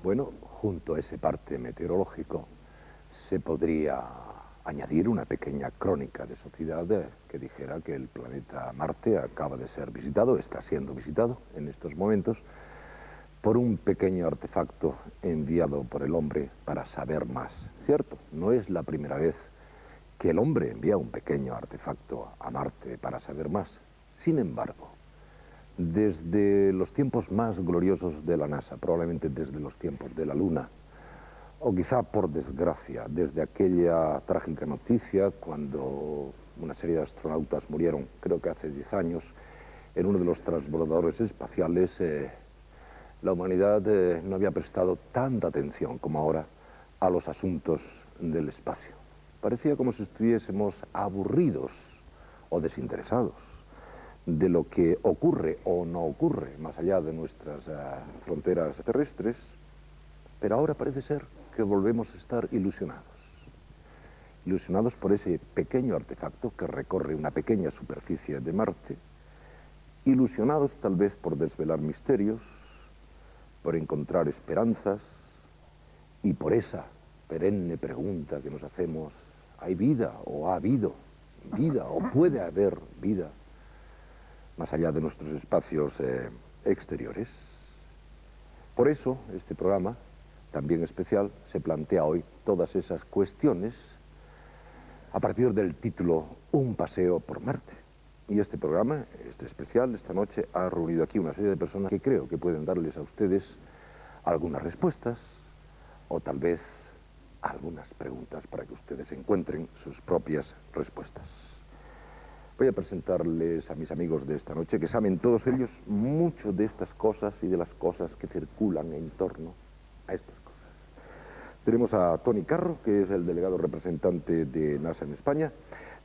Bueno, junto a ese parte meteorológico se podría añadir una pequeña crónica de sociedad que dijera que el planeta Marte acaba de ser visitado, está siendo visitado en estos momentos, por un pequeño artefacto enviado por el hombre para saber más. Cierto, no es la primera vez que el hombre envía un pequeño artefacto a Marte para saber más. Sin embargo, desde los tiempos más gloriosos de la NASA, probablemente desde los tiempos de la Luna, o quizá por desgracia, desde aquella trágica noticia cuando una serie de astronautas murieron, creo que hace 10 años, en uno de los transbordadores espaciales, la humanidad no había prestado tanta atención como ahora a los asuntos del espacio. Parecía como si estuviésemos aburridos o desinteresados de lo que ocurre o no ocurre más allá de nuestras fronteras terrestres, pero ahora parece ser que volvemos a estar ilusionados. Ilusionados por ese pequeño artefacto que recorre una pequeña superficie de Marte, ilusionados tal vez por desvelar misterios, por encontrar esperanzas y por esa perenne pregunta que nos hacemos: ¿hay vida o ha habido vida o puede haber vida más allá de nuestros espacios exteriores? Por eso este programa, también especial, se plantea hoy todas esas cuestiones a partir del título Un paseo por Marte. Y este programa, este especial, esta noche, ha reunido aquí una serie de personas que creo que pueden darles a ustedes algunas respuestas o tal vez algunas preguntas para que ustedes encuentren sus propias respuestas. Voy a presentarles a mis amigos de esta noche, que saben todos ellos mucho de estas cosas y de las cosas que circulan en torno a estas cosas. Tenemos a Tony Carro, que es el delegado representante de NASA en España.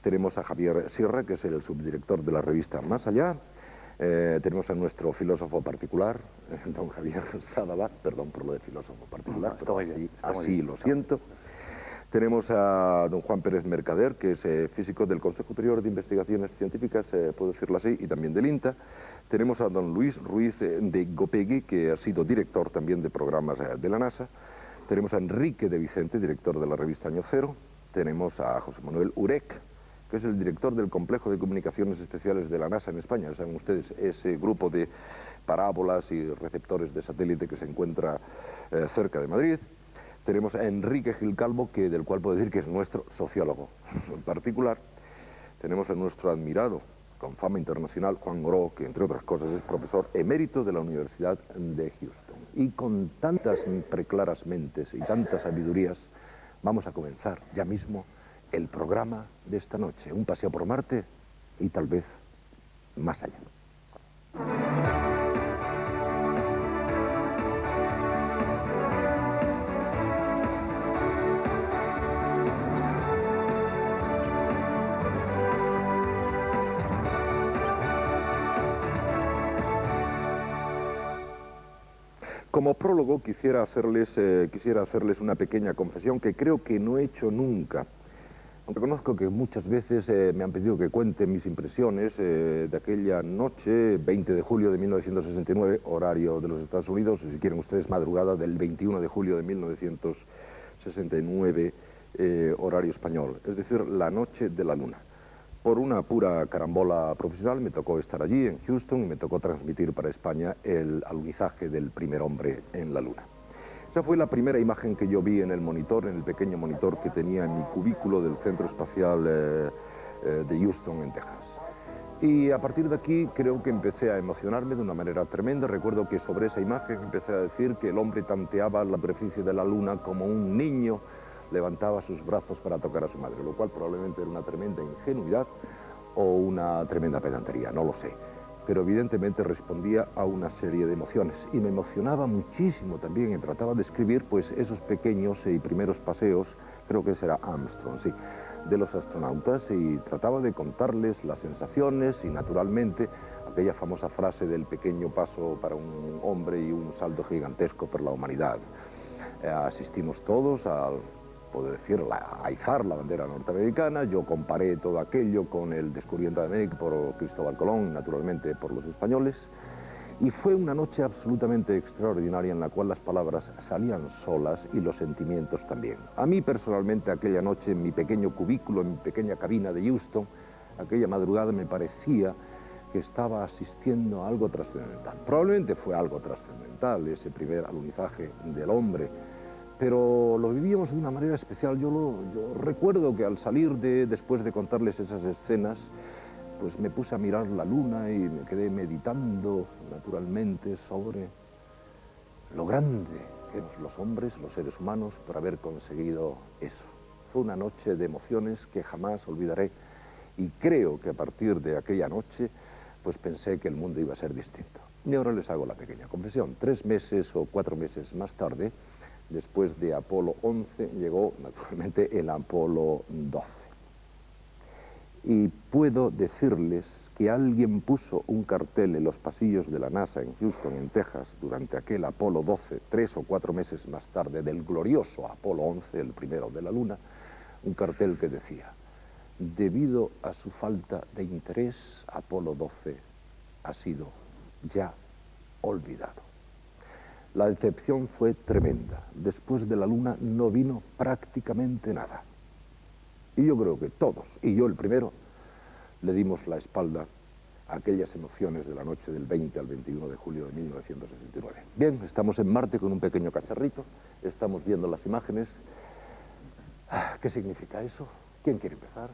Tenemos a Javier Sierra, que es el subdirector de la revista Más Allá. Tenemos a nuestro filósofo particular, don Javier Sadabat, perdón por lo de filósofo particular, pero así lo siento. Tenemos a don Juan Pérez Mercader, que es físico del Consejo Superior de Investigaciones Científicas, puedo decirlo así, y también del INTA. Tenemos a don Luis Ruiz de Gopegui, que ha sido director también de programas de la NASA. Tenemos a Enrique de Vicente, director de la revista Año Cero. Tenemos a José Manuel Urec, que es el director del Complejo de Comunicaciones Especiales de la NASA en España. Saben ustedes, ese grupo de parábolas y receptores de satélite que se encuentra cerca de Madrid. Tenemos a Enrique Gil Calvo, del cual puedo decir que es nuestro sociólogo en particular. Tenemos a nuestro admirado, con fama internacional, Juan Goró, que entre otras cosas es profesor emérito de la Universidad de Houston. Y con tantas preclaras mentes y tantas sabidurías, vamos a comenzar ya mismo el programa de esta noche, un paseo por Marte y tal vez más allá. Como prólogo quisiera hacerles una pequeña confesión que creo que no he hecho nunca. Reconozco que muchas veces me han pedido que cuente mis impresiones de aquella noche, 20 de julio de 1969, horario de los Estados Unidos, y si quieren ustedes, madrugada del 21 de julio de 1969, horario español, es decir, la noche de la Luna. Por una pura carambola profesional me tocó estar allí, en Houston, y me tocó transmitir para España el alunizaje del primer hombre en la Luna. Esa fue la primera imagen que yo vi en el monitor, en el pequeño monitor que tenía en mi cubículo del Centro Espacial de Houston, en Texas. Y a partir de aquí creo que empecé a emocionarme de una manera tremenda. Recuerdo que sobre esa imagen empecé a decir que el hombre tanteaba la superficie de la Luna como un niño levantaba sus brazos para tocar a su madre, lo cual probablemente era una tremenda ingenuidad o una tremenda pedantería, no lo sé. Pero evidentemente respondía a una serie de emociones y me emocionaba muchísimo también y trataba de escribir pues esos pequeños y primeros paseos, creo que ese era Armstrong, sí, de los astronautas, y trataba de contarles las sensaciones y naturalmente aquella famosa frase del pequeño paso para un hombre y un salto gigantesco por la humanidad. Asistimos todos puedo decir, a izar la bandera norteamericana. Yo comparé todo aquello con el descubrimiento de América por Cristóbal Colón, naturalmente por los españoles, Y fue una noche absolutamente extraordinaria en la cual las palabras salían solas y los sentimientos también. A mí personalmente aquella noche en mi pequeño cubículo, en mi pequeña cabina de Houston, aquella madrugada me parecía que estaba asistiendo a algo trascendental. Probablemente fue algo trascendental ese primer alunizaje del hombre, pero lo vivíamos de una manera especial. Yo recuerdo que al salir después de contarles esas escenas, pues me puse a mirar la luna y me quedé meditando naturalmente sobre lo grande que los hombres, los seres humanos, por haber conseguido eso. Fue una noche de emociones que jamás olvidaré y creo que a partir de aquella noche pues pensé que el mundo iba a ser distinto. Y ahora les hago la pequeña confesión. 3 meses o 4 meses más tarde, después de Apolo 11, llegó naturalmente el Apolo 12. Y puedo decirles que alguien puso un cartel en los pasillos de la NASA en Houston, en Texas, durante aquel Apolo 12, 3 o 4 meses más tarde del glorioso Apolo 11, el primero de la Luna, un cartel que decía: debido a su falta de interés, Apolo 12 ha sido ya olvidado. La decepción fue tremenda. Después de la Luna no vino prácticamente nada. Y yo creo que todos, y yo el primero, le dimos la espalda a aquellas emociones de la noche del 20 al 21 de julio de 1969. Bien, estamos en Marte con un pequeño cacharrito, estamos viendo las imágenes. ¿Qué significa eso? ¿Quién quiere empezar?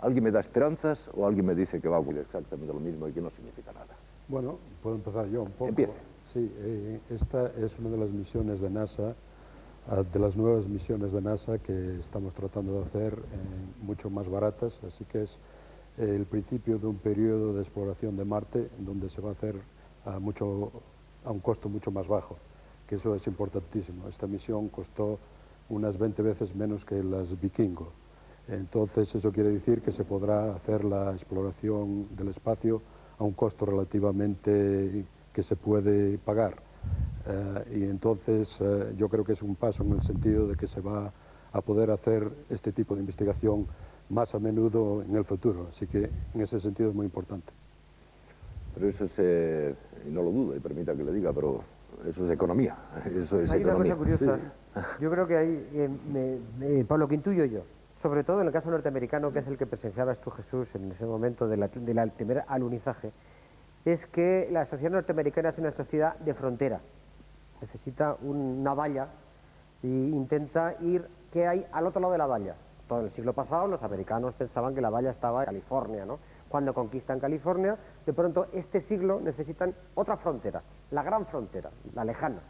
¿Alguien me da esperanzas o alguien me dice que va a ocurrir exactamente lo mismo y que no significa nada? Bueno, puedo empezar yo un poco. Empiece. Sí, esta es una de las misiones de NASA, de las nuevas misiones de NASA que estamos tratando de hacer mucho más baratas, así que es el principio de un periodo de exploración de Marte donde se va a hacer a un costo mucho más bajo, que eso es importantísimo. Esta misión costó unas 20 veces menos que las Vikingo. Entonces eso quiere decir que se podrá hacer la exploración del espacio a un costo relativamente que se puede pagar. Y entonces yo creo que es un paso en el sentido de que se va a poder hacer este tipo de investigación más a menudo en el futuro. Así que en ese sentido es muy importante. Pero eso es, y no lo dudo, y permita que le diga, pero eso es economía. Eso es hay economía. una cosa curiosa. Sí. Yo creo que hay, por lo que intuyo yo, sobre todo en el caso norteamericano, que es el que presenciabas tú, Jesús, en ese momento del primer alunizaje, es que la sociedad norteamericana es una sociedad de frontera. Necesita una valla e intenta ir, ¿qué hay al otro lado de la valla? Todo el siglo pasado los americanos pensaban que la valla estaba en California, ¿no? Cuando conquistan California, de pronto este siglo necesitan otra frontera, la gran frontera, la lejana,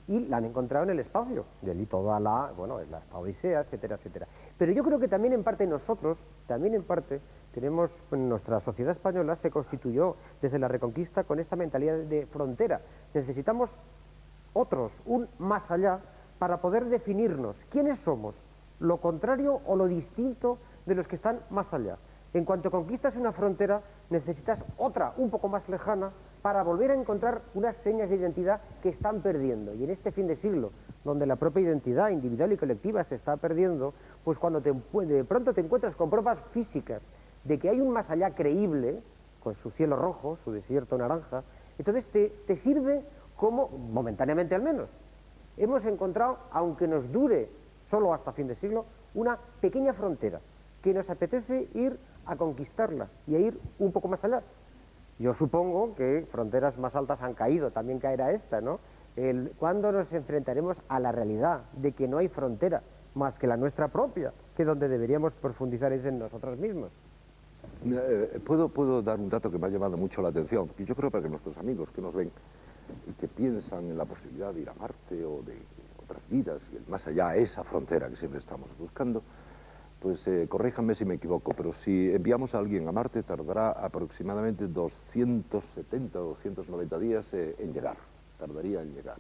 y la han encontrado en el espacio, de allí toda la Odisea, etcétera, etcétera. Pero yo creo que también en parte nosotros, tenemos, nuestra sociedad española se constituyó desde la Reconquista con esta mentalidad de frontera. Necesitamos un más allá, para poder definirnos quiénes somos, lo contrario o lo distinto de los que están más allá. En cuanto conquistas una frontera, necesitas otra, un poco más lejana, para volver a encontrar unas señas de identidad que están perdiendo. Y en este fin de siglo, donde la propia identidad individual y colectiva se está perdiendo, pues cuando de pronto te encuentras con pruebas físicas de que hay un más allá creíble, con su cielo rojo, su desierto naranja, entonces te sirve como, momentáneamente al menos, hemos encontrado, aunque nos dure solo hasta fin de siglo, una pequeña frontera que nos apetece ir a conquistarla y a ir un poco más allá. Yo supongo que fronteras más altas han caído, también caerá esta, ¿no? ¿Cuándo nos enfrentaremos a la realidad de que no hay frontera más que la nuestra propia, que donde deberíamos profundizar es en nosotros mismos? Puedo dar un dato que me ha llamado mucho la atención, y yo creo para que nuestros amigos que nos ven y que piensan en la posibilidad de ir a Marte o de otras vidas y el más allá, esa frontera que siempre estamos buscando, pues corríjanme si me equivoco, pero si enviamos a alguien a Marte tardará aproximadamente 270 o 290 días en llegar, tardaría en llegar.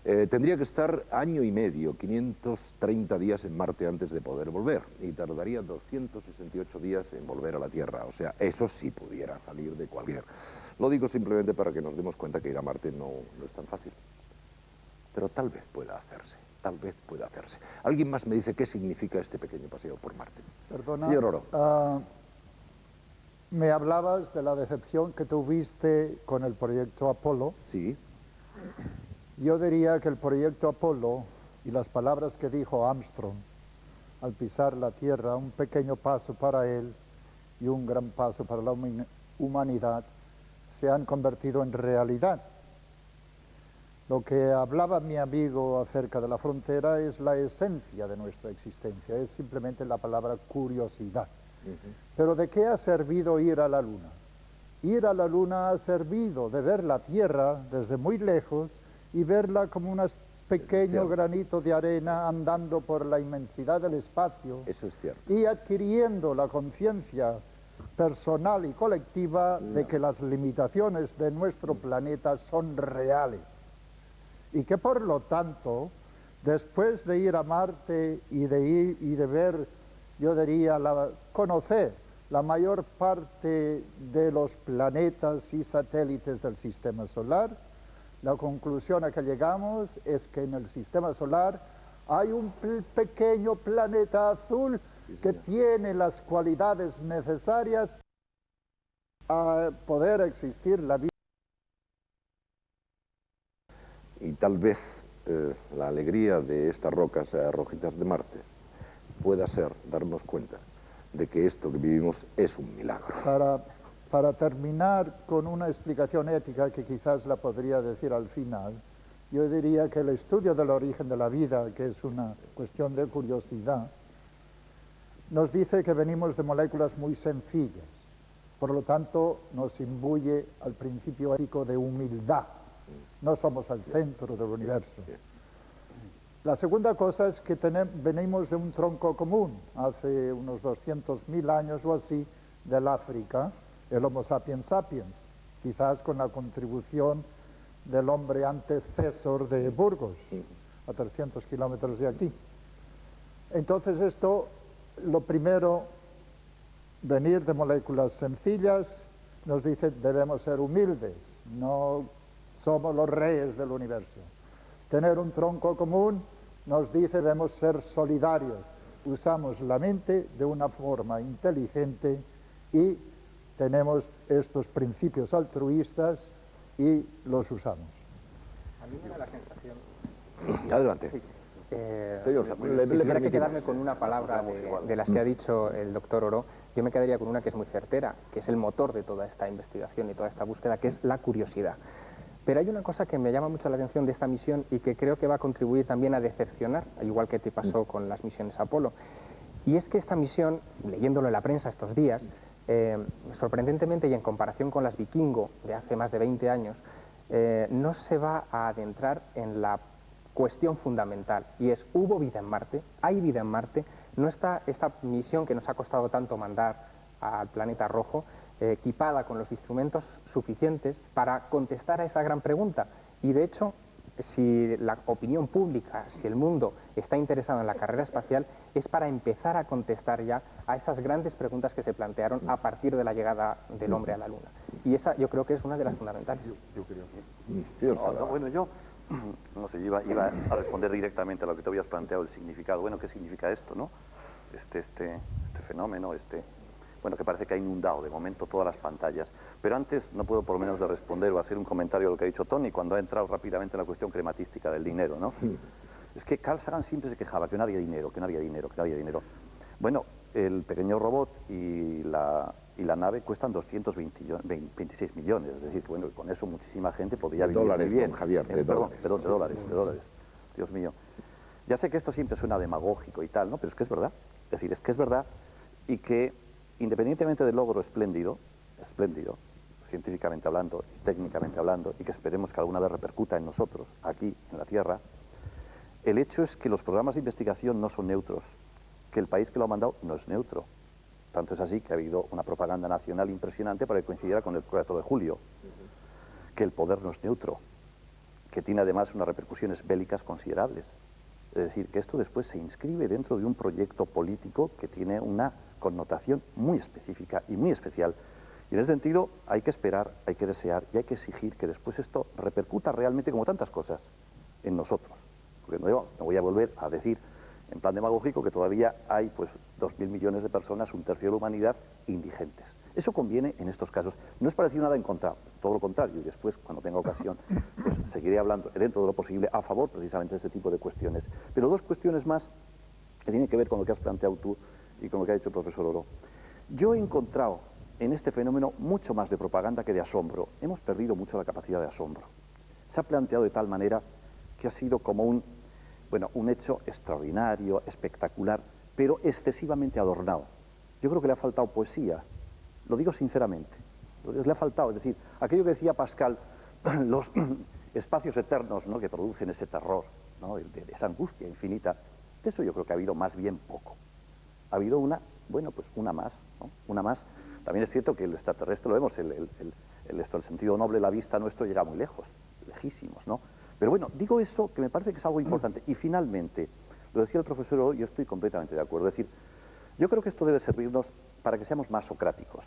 Tendría que estar año y medio, 530 días en Marte antes de poder volver, y tardaría 268 días en volver a la Tierra, o sea, eso sí pudiera salir de cualquier. Lo digo simplemente para que nos demos cuenta que ir a Marte no es tan fácil, pero tal vez pueda hacerse. Tal vez pueda hacerse. ¿Alguien más me dice qué significa este pequeño paseo por Marte? Perdona. Señor Oro. Me hablabas de la decepción que tuviste con el proyecto Apolo. Sí. Yo diría que el proyecto Apolo y las palabras que dijo Armstrong al pisar la Tierra, un pequeño paso para él y un gran paso para la humanidad, se han convertido en realidad. Lo que hablaba mi amigo acerca de la frontera es la esencia de nuestra existencia, es simplemente la palabra curiosidad. Pero ¿de qué ha servido ir a la Luna? Ir a la Luna ha servido de ver la Tierra desde muy lejos y verla como un pequeño granito de arena andando por la inmensidad del espacio. Eso es cierto. Y adquiriendo la conciencia personal y colectiva de que las limitaciones de nuestro planeta son reales. Y que por lo tanto, después de ir a Marte y de ver, yo diría, conocer la mayor parte de los planetas y satélites del sistema solar, la conclusión a que llegamos es que en el sistema solar hay un pequeño planeta azul que tiene las cualidades necesarias a poder existir la vida. Y tal vez la alegría de estas rocas rojitas de Marte pueda ser darnos cuenta de que esto que vivimos es un milagro. Para terminar con una explicación ética que quizás la podría decir al final, yo diría que el estudio del origen de la vida, que es una cuestión de curiosidad, nos dice que venimos de moléculas muy sencillas, por lo tanto nos imbuye al principio ético de humildad. No somos el centro del universo. La segunda cosa es que venimos de un tronco común, hace unos 200.000 años o así, del África, el Homo sapiens sapiens, quizás con la contribución del hombre antecesor de Burgos, a 300 kilómetros de aquí. Entonces esto, lo primero, venir de moléculas sencillas, nos dice debemos ser humildes, no somos los reyes del universo. Tener un tronco común nos dice debemos ser solidarios, usamos la mente de una forma inteligente y tenemos estos principios altruistas y los usamos. A mí me da la sensación... Adelante. Sí. Si tuviera que quedarme con una palabra de las que ha dicho el doctor Oró, yo me quedaría con una que es muy certera, que es el motor de toda esta investigación y toda esta búsqueda, que es la curiosidad. Pero hay una cosa que me llama mucho la atención de esta misión y que creo que va a contribuir también a decepcionar, al igual que te pasó con las misiones Apolo. Y es que esta misión, leyéndolo en la prensa estos días, sorprendentemente y en comparación con las Vikingo de hace más de 20 años, no se va a adentrar en la cuestión fundamental, y es, ¿hubo vida en Marte? ¿Hay vida en Marte? ¿No está esta misión que nos ha costado tanto mandar al planeta rojo equipada con los instrumentos suficientes para contestar a esa gran pregunta? Y de hecho, si la opinión pública, si el mundo está interesado en la carrera espacial, es para empezar a contestar ya a esas grandes preguntas que se plantearon a partir de la llegada del hombre a la Luna. Y esa yo creo que es una de las fundamentales. Yo creo que... bueno, yo no sé, iba a responder directamente a lo que te habías planteado, el significado. Bueno, ¿qué significa esto, no? Este fenómeno, bueno, que parece que ha inundado de momento todas las pantallas. Pero antes no puedo por lo menos de responder o hacer un comentario a lo que ha dicho Tony cuando ha entrado rápidamente en la cuestión crematística del dinero, ¿no? Es que Carl Sagan siempre se quejaba que no había dinero, que no había dinero, que no había dinero. Bueno, el pequeño robot y la nave cuestan 226 millones, es decir, bueno, con eso muchísima gente podría vivir dólares, muy bien. don Javier, de dólares. Perdón, de dólares. Dios mío. Ya sé que esto siempre suena demagógico y tal, ¿no? Pero es que es verdad. Es decir, es que es verdad y que independientemente del logro espléndido, científicamente hablando, técnicamente hablando, y que esperemos que alguna vez repercuta en nosotros, aquí, en la Tierra, el hecho es que los programas de investigación no son neutros, que el país que lo ha mandado no es neutro. Tanto es así que ha habido una propaganda nacional impresionante para que coincidiera con el 4 de julio, que el poder no es neutro, que tiene además unas repercusiones bélicas considerables. Es decir, que esto después se inscribe dentro de un proyecto político que tiene una connotación muy específica y muy especial. Y en ese sentido hay que esperar, hay que desear y hay que exigir que después esto repercuta realmente, como tantas cosas, en nosotros. Porque no voy a volver a decir, en plan demagógico, que todavía hay pues 2.000 millones de personas, un tercio de la humanidad, indigentes. Eso conviene en estos casos. No es para decir nada en contra, todo lo contrario, y después, cuando tenga ocasión, pues seguiré hablando, dentro de lo posible, a favor precisamente de ese tipo de cuestiones. Pero dos cuestiones más que tienen que ver con lo que has planteado tú y con lo que ha dicho el profesor Oró. Yo he encontrado en este fenómeno mucho más de propaganda que de asombro. Hemos perdido mucho la capacidad de asombro. Se ha planteado de tal manera que ha sido como un hecho extraordinario, espectacular, pero excesivamente adornado. Yo creo que le ha faltado poesía, lo digo sinceramente, le ha faltado, es decir, aquello que decía Pascal, los espacios eternos, ¿no?, que producen ese terror, ¿no?, de esa angustia infinita, de eso yo creo que ha habido más bien poco. Ha habido una más, ¿no?, una más. También es cierto que el extraterrestre lo vemos, el sentido noble, la vista nuestro llega muy lejos, lejísimos, ¿no? Pero bueno, digo eso que me parece que es algo importante. Y finalmente, lo decía el profesor hoy, yo estoy completamente de acuerdo. Es decir, yo creo que esto debe servirnos para que seamos más socráticos.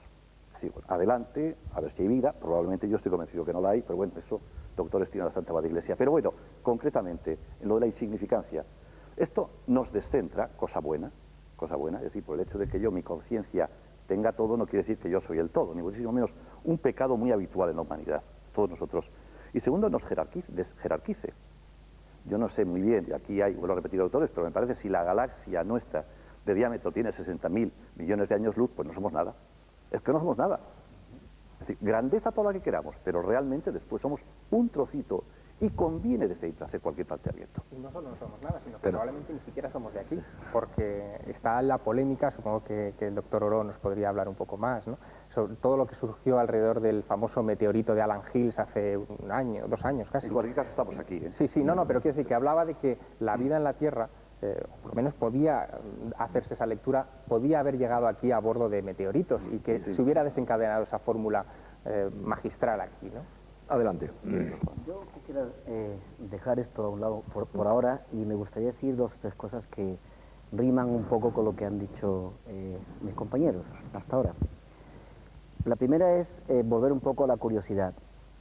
Es decir, bueno, adelante, a ver si hay vida, probablemente yo estoy convencido que no la hay, pero bueno, eso, doctores, tiene la Santa Madre Iglesia. Pero bueno, concretamente, en lo de la insignificancia, esto nos descentra, cosa buena, es decir, por el hecho de que yo, mi conciencia, tenga todo, no quiere decir que yo soy el todo, ni muchísimo menos un pecado muy habitual en la humanidad, todos nosotros. Y segundo, nos jerarquice. Yo no sé muy bien, y aquí hay, vuelvo a repetir autores, pero me parece que si la galaxia nuestra de diámetro tiene 60.000 millones de años luz, pues no somos nada. Es que no somos nada. Es decir, grandeza toda la que queramos, pero realmente después somos un trocito y conviene desde ahí hacer cualquier planteamiento. Y no solo no somos nada, sino que probablemente ni siquiera somos de aquí, porque está la polémica, supongo que el doctor Oró nos podría hablar un poco más, ¿no?, sobre todo lo que surgió alrededor del famoso meteorito de Alan Hills hace 1 año, 2 años casi. En cualquier caso estamos aquí, ¿eh? Sí, no, pero quiero decir que hablaba de que la vida en la Tierra, por lo menos podía hacerse esa lectura, podía haber llegado aquí a bordo de meteoritos y que se hubiera desencadenado esa fórmula magistral aquí, ¿no? Adelante. Yo quisiera dejar esto a un lado por ahora y me gustaría decir 2 o 3 cosas que riman un poco con lo que han dicho mis compañeros hasta ahora. La primera es volver un poco a la curiosidad.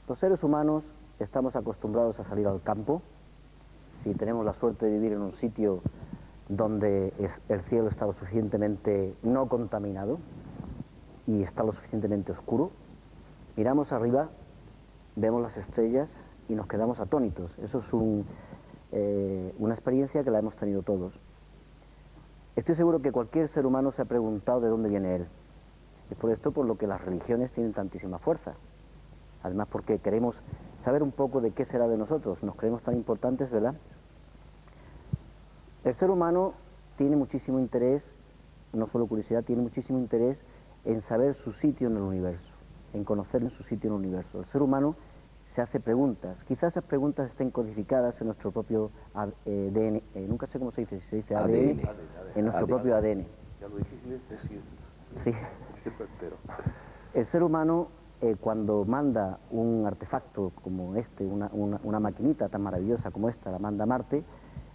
Los seres humanos estamos acostumbrados a salir al campo. Si tenemos la suerte de vivir en un sitio donde el cielo está lo suficientemente no contaminado y está lo suficientemente oscuro, miramos arriba, vemos las estrellas y nos quedamos atónitos. Eso es una experiencia que la hemos tenido todos. Estoy seguro que cualquier ser humano se ha preguntado de dónde viene él. Es por esto por lo que las religiones tienen tantísima fuerza. Además porque queremos saber un poco de qué será de nosotros. Nos creemos tan importantes, ¿verdad? El ser humano tiene muchísimo interés, no solo curiosidad, tiene muchísimo interés en saber su sitio en el universo, en conocer su sitio en el universo. El ser humano se hace preguntas. Quizás esas preguntas estén codificadas en nuestro propio ADN. Nunca sé cómo se dice, si se dice ADN, en nuestro propio ADN. Ya lo difícil es decir. Sí. El ser humano, cuando manda un artefacto como este, una maquinita tan maravillosa como esta, la manda a Marte,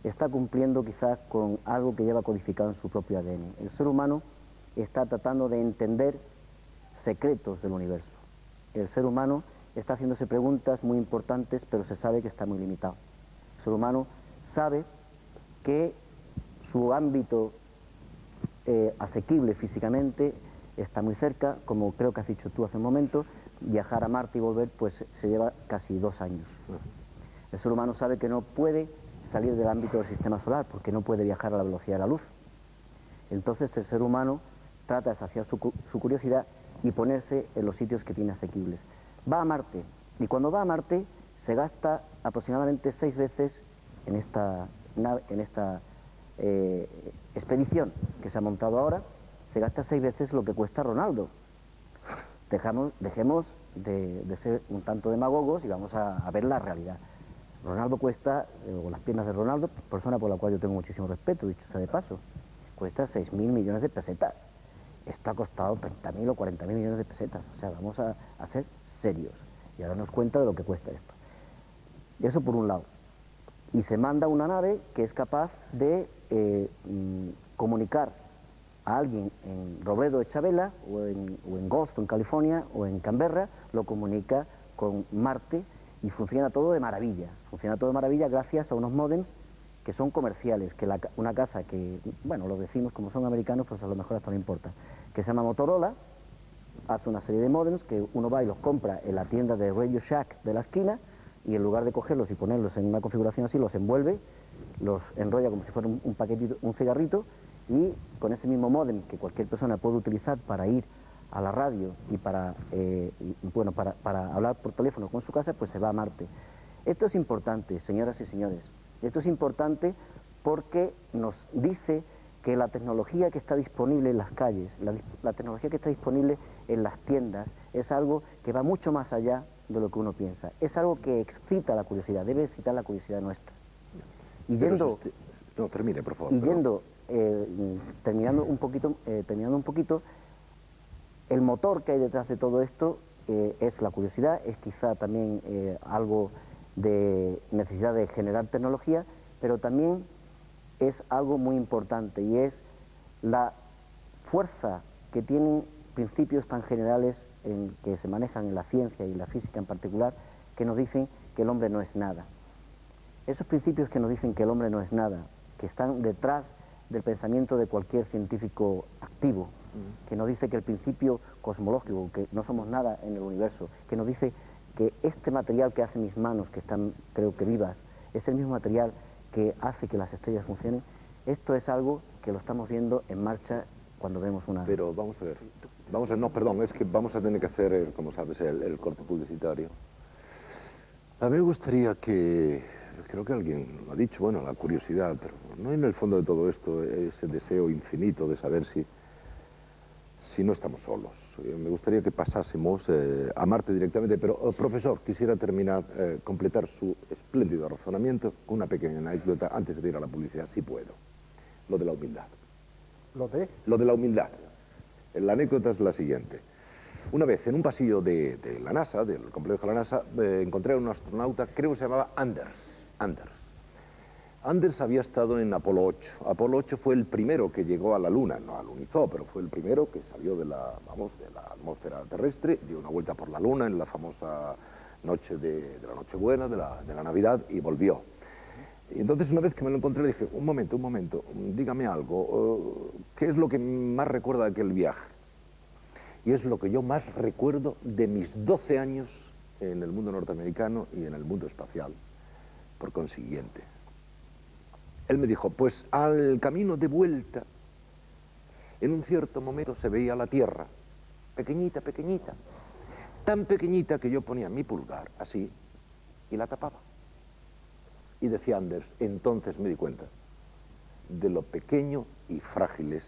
está cumpliendo quizás con algo que lleva codificado en su propio ADN. El ser humano está tratando de entender secretos del universo. El ser humano está haciéndose preguntas muy importantes, pero se sabe que está muy limitado. El ser humano sabe que su ámbito asequible físicamente está muy cerca, como creo que has dicho tú hace un momento. Viajar a Marte y volver pues se lleva casi 2 años. El ser humano sabe que no puede salir del ámbito del sistema solar porque no puede viajar a la velocidad de la luz. Entonces el ser humano trata de saciar su curiosidad y ponerse en los sitios que tiene asequibles. Va a Marte y cuando va a Marte se gasta aproximadamente 6 veces en esta expedición que se ha montado ahora. Se gasta 6 veces lo que cuesta Ronaldo. Dejemos de ser un tanto demagogos y vamos a ver la realidad. Ronaldo cuesta, o las piernas de Ronaldo, persona por la cual yo tengo muchísimo respeto, dicho sea de paso, cuesta 6.000 millones de pesetas. Esto ha costado 30.000 o 40.000 millones de pesetas. O sea, vamos a ser serios y a darnos cuenta de lo que cuesta esto. Y eso por un lado. Y se manda una nave que es capaz de comunicar a alguien en Robledo de Chabela, o en Ghost, en California, o en Canberra, lo comunica con Marte y funciona todo de maravilla. Funciona todo de maravilla gracias a unos módems que son comerciales, que una casa que, bueno, los vecinos como son americanos, pues a lo mejor hasta no importa, que se llama Motorola, hace una serie de módems que uno va y los compra en la tienda de Radio Shack de la esquina, y en lugar de cogerlos y ponerlos en una configuración así, los envuelve, los enrolla como si fuera un paquetito, un cigarrito, y con ese mismo módem que cualquier persona puede utilizar para ir a la radio y para hablar por teléfono con su casa, pues se va a Marte. Esto es importante, señoras y señores. Esto es importante porque nos dice que la tecnología que está disponible en las calles, la tecnología que está disponible en las tiendas, es algo que va mucho más allá de lo que uno piensa. Es algo que excita la curiosidad, debe excitar la curiosidad nuestra. Y yendo... No, termine, por favor. Y yendo, terminando un poquito, el motor que hay detrás de todo esto es la curiosidad, es quizá también algo de necesidad de generar tecnología, pero también es algo muy importante, y es la fuerza que tienen principios tan generales que se manejan en la ciencia y la física en particular, que nos dicen que el hombre no es nada. Esos principios que nos dicen que el hombre no es nada, que están detrás del pensamiento de cualquier científico activo, que nos dice que el principio cosmológico, que no somos nada en el universo, que nos dice que este material que hacen mis manos, que están, creo que vivas, es el mismo material que hace que las estrellas funcionen. Esto es algo que lo estamos viendo en marcha cuando vemos una... Pero vamos a ver, no, perdón, es que vamos a tener que hacer, como sabes, el corte publicitario. A mí me gustaría que, creo que alguien lo ha dicho, bueno, la curiosidad, pero no hay en el fondo de todo esto ese deseo infinito de saber si no estamos solos. Me gustaría que pasásemos a Marte directamente, pero, profesor, quisiera completar su espléndido razonamiento con una pequeña anécdota antes de ir a la publicidad, si puedo. Lo de la humildad. ¿Lo de? Lo de la humildad. La anécdota es la siguiente. Una vez, en un pasillo de la NASA, del complejo de la NASA, encontré a un astronauta, creo que se llamaba Anders. Anders había estado en Apolo 8. Apolo 8 fue el primero que llegó a la Luna, no alunizó, pero fue el primero que salió de la atmósfera terrestre, dio una vuelta por la Luna en la famosa noche de la Nochebuena, de la Navidad, y volvió. Y entonces, una vez que me lo encontré, le dije, un momento, dígame algo, ¿qué es lo que más recuerda de aquel viaje? Y es lo que yo más recuerdo de mis 12 años en el mundo norteamericano y en el mundo espacial, por consiguiente. Él me dijo, pues al camino de vuelta, en un cierto momento se veía la Tierra, pequeñita, tan pequeñita que yo ponía mi pulgar así y la tapaba. Y decía Anders, entonces me di cuenta de lo pequeño y frágiles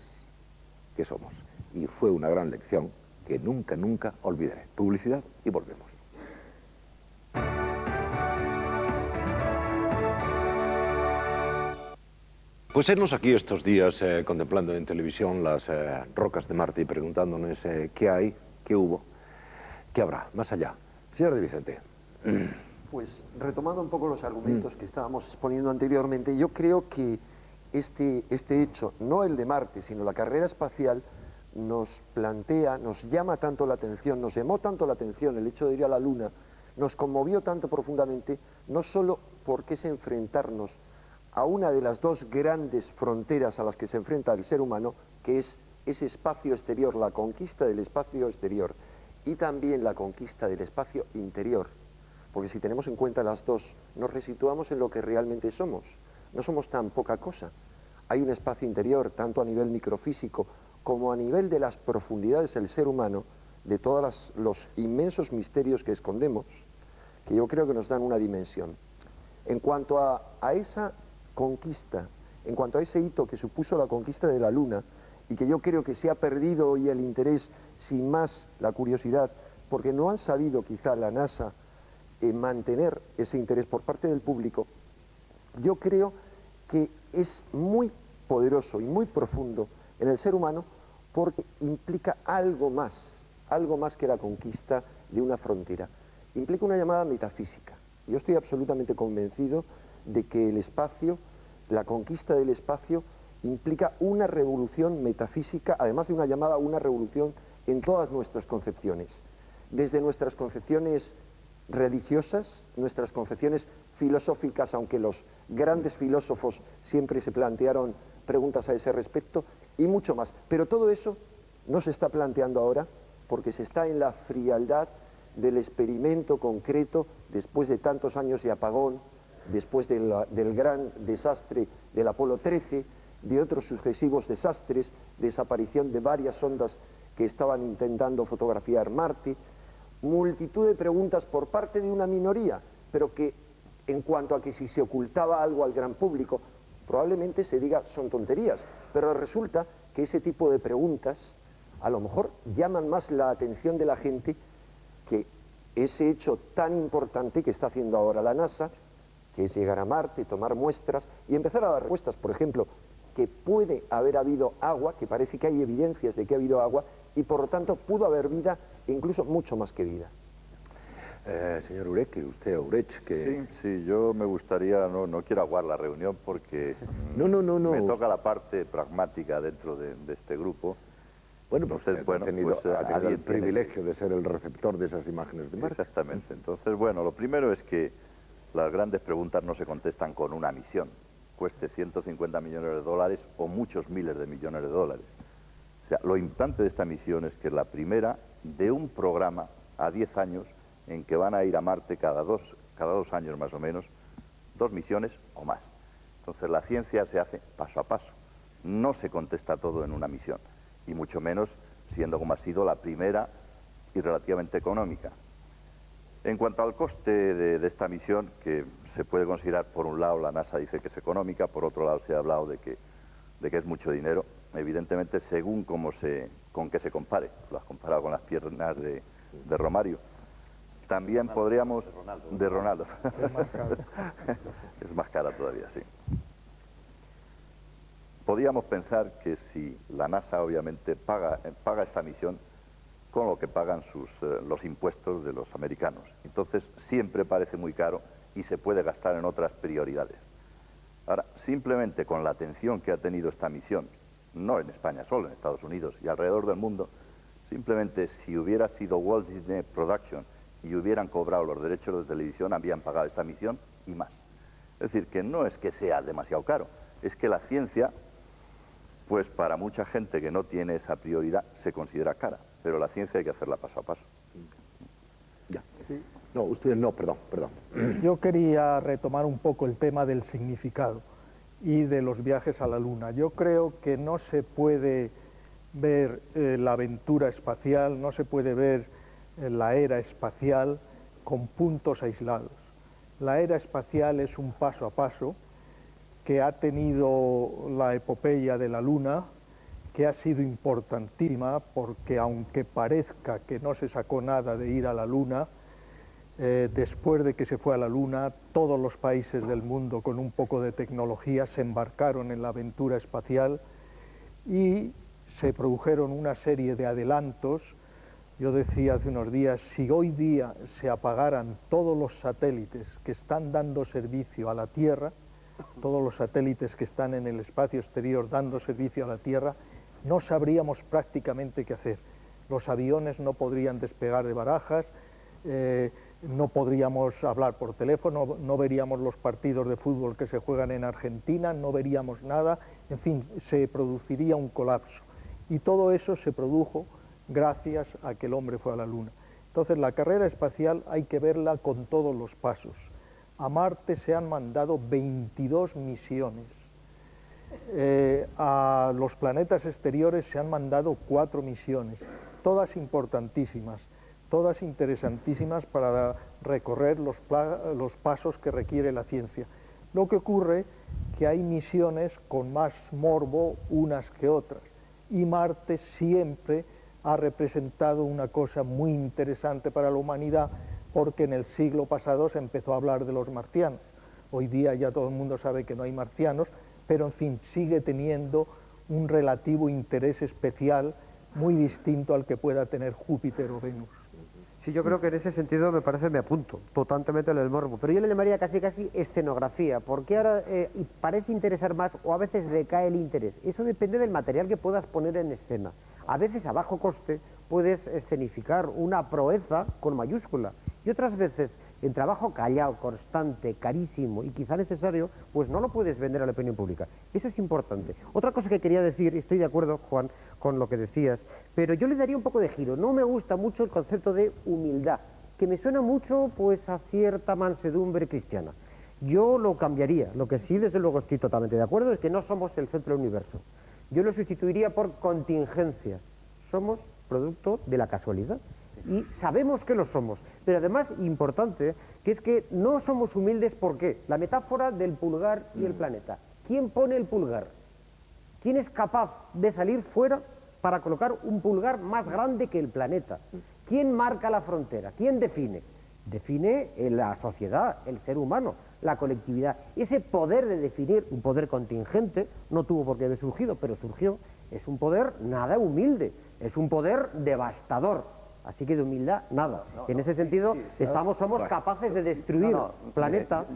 que somos. Y fue una gran lección que nunca olvidaré. Publicidad y volvemos. Pues hemos aquí estos días contemplando en televisión las rocas de Marte y preguntándonos qué hay, qué hubo, qué habrá, más allá. Señor de Vicente. Pues retomando un poco los argumentos que estábamos exponiendo anteriormente, yo creo que este hecho, no el de Marte, sino la carrera espacial, nos plantea, nos llama tanto la atención, nos llamó tanto la atención el hecho de ir a la Luna, nos conmovió tanto profundamente, no solo porque es enfrentarnos a una de las dos grandes fronteras a las que se enfrenta el ser humano, que es ese espacio exterior, la conquista del espacio exterior, y también la conquista del espacio interior. Porque si tenemos en cuenta las dos, nos resituamos en lo que realmente somos. No somos tan poca cosa. Hay un espacio interior, tanto a nivel microfísico como a nivel de las profundidades del ser humano, de todos los inmensos misterios que escondemos, que yo creo que nos dan una dimensión. En cuanto a esa conquista, en cuanto a ese hito que supuso la conquista de la Luna, y que yo creo que se ha perdido hoy el interés, sin más la curiosidad, porque no han sabido quizá la NASA mantener ese interés por parte del público, yo creo que es muy poderoso y muy profundo en el ser humano porque implica algo más que la conquista de una frontera. Implica una llamada metafísica. Yo estoy absolutamente convencido de que el espacio, la conquista del espacio, implica una revolución metafísica, además de una llamada a una revolución en todas nuestras concepciones. Desde nuestras concepciones religiosas, nuestras concepciones filosóficas, aunque los grandes filósofos siempre se plantearon preguntas a ese respecto, y mucho más. Pero todo eso no se está planteando ahora porque se está en la frialdad del experimento concreto después de tantos años de apagón, después del gran desastre del Apolo 13, de otros sucesivos desastres, desaparición de varias sondas que estaban intentando fotografiar Marte, multitud de preguntas por parte de una minoría, pero que en cuanto a que si se ocultaba algo al gran público, probablemente se diga son tonterías, pero resulta que ese tipo de preguntas a lo mejor llaman más la atención de la gente que ese hecho tan importante que está haciendo ahora la NASA, que es llegar a Marte, tomar muestras y empezar a dar respuestas. Por ejemplo, que puede haber habido agua, que parece que hay evidencias de que ha habido agua, y por lo tanto pudo haber vida, e incluso mucho más que vida. Señor Urech, Urech, que... Sí, yo me gustaría, no quiero aguar la reunión porque No. me toca la parte pragmática dentro de este grupo. Bueno, pues entonces, ha tenido el alguien privilegio de ser el receptor de esas imágenes de Marte. Exactamente. Entonces, bueno, lo primero es que las grandes preguntas no se contestan con una misión, cueste 150 millones de dólares o muchos miles de millones de dólares. O sea, lo importante de esta misión es que es la primera de un programa a 10 años en que van a ir a Marte cada dos años más o menos, 2 misiones o más. Entonces la ciencia se hace paso a paso, no se contesta todo en una misión, y mucho menos siendo como ha sido la primera y relativamente económica. En cuanto al coste de esta misión, que se puede considerar, por un lado la NASA dice que es económica, por otro lado se ha hablado de que es mucho dinero, evidentemente según con qué se compare. Lo has comparado con las piernas de Romario. También podríamos... De Ronaldo. Es más caro. Es más cara todavía, sí. Podríamos pensar que si la NASA obviamente paga esta misión con lo que pagan los impuestos de los americanos. Entonces siempre parece muy caro y se puede gastar en otras prioridades. Ahora, simplemente con la atención que ha tenido esta misión, no en España solo, en Estados Unidos y alrededor del mundo, simplemente si hubiera sido Walt Disney Production y hubieran cobrado los derechos de televisión, habían pagado esta misión y más. Es decir, que no es que sea demasiado caro, es que la ciencia, pues para mucha gente que no tiene esa prioridad, se considera cara, pero la ciencia hay que hacerla paso a paso. Ya. Sí. No, usted no, perdón. Yo quería retomar un poco el tema del significado y de los viajes a la Luna. Yo creo que no se puede ver la aventura espacial, no se puede ver la era espacial con puntos aislados. La era espacial es un paso a paso que ha tenido la epopeya de la Luna, que ha sido importantísima porque aunque parezca que no se sacó nada de ir a la Luna, después de que se fue a la Luna, todos los países del mundo con un poco de tecnología se embarcaron en la aventura espacial y se produjeron una serie de adelantos. Yo decía hace unos días, si hoy día se apagaran todos los satélites que están dando servicio a la Tierra, todos los satélites que están en el espacio exterior dando servicio a la Tierra, no sabríamos prácticamente qué hacer. Los aviones no podrían despegar de Barajas, no podríamos hablar por teléfono, no veríamos los partidos de fútbol que se juegan en Argentina, no veríamos nada, en fin, se produciría un colapso. Y todo eso se produjo gracias a que el hombre fue a la Luna. Entonces la carrera espacial hay que verla con todos los pasos. A Marte se han mandado 22 misiones. A los planetas exteriores se han mandado 4 misiones, todas importantísimas, todas interesantísimas para recorrer los pasos que requiere la ciencia. Lo que ocurre que hay misiones con más morbo unas que otras, y Marte siempre ha representado una cosa muy interesante para la humanidad, porque en el siglo pasado se empezó a hablar de los marcianos. Hoy día ya todo el mundo sabe que no hay marcianos, pero en fin, sigue teniendo un relativo interés especial muy distinto al que pueda tener Júpiter o Venus. Sí, yo creo que en ese sentido me apunto totalmente en el morbo, pero yo le llamaría casi escenografía, porque ahora parece interesar más o a veces decae el interés. Eso depende del material que puedas poner en escena. A veces a bajo coste puedes escenificar una proeza con mayúscula y otras veces en trabajo callado, constante, carísimo y quizá necesario, pues no lo puedes vender a la opinión pública. Eso es importante. Otra cosa que quería decir, y estoy de acuerdo, Juan, con lo que decías, pero yo le daría un poco de giro. No me gusta mucho el concepto de humildad, que me suena mucho pues a cierta mansedumbre cristiana. Yo lo cambiaría. Lo que sí, desde luego, estoy totalmente de acuerdo es que no somos el centro del universo. Yo lo sustituiría por contingencias. Somos producto de la casualidad y sabemos que lo somos, pero además, importante, que es que no somos humildes. ¿Por qué? La metáfora del pulgar y el planeta. ¿Quién pone el pulgar? ¿Quién es capaz de salir fuera para colocar un pulgar más grande que el planeta? ¿Quién marca la frontera? ¿Quién define? Define la sociedad, el ser humano, la colectividad. Ese poder de definir, un poder contingente, no tuvo por qué haber surgido, pero surgió, es un poder nada humilde, es un poder devastador. Así que de humildad, nada. En ese sentido, somos capaces de destruir planeta.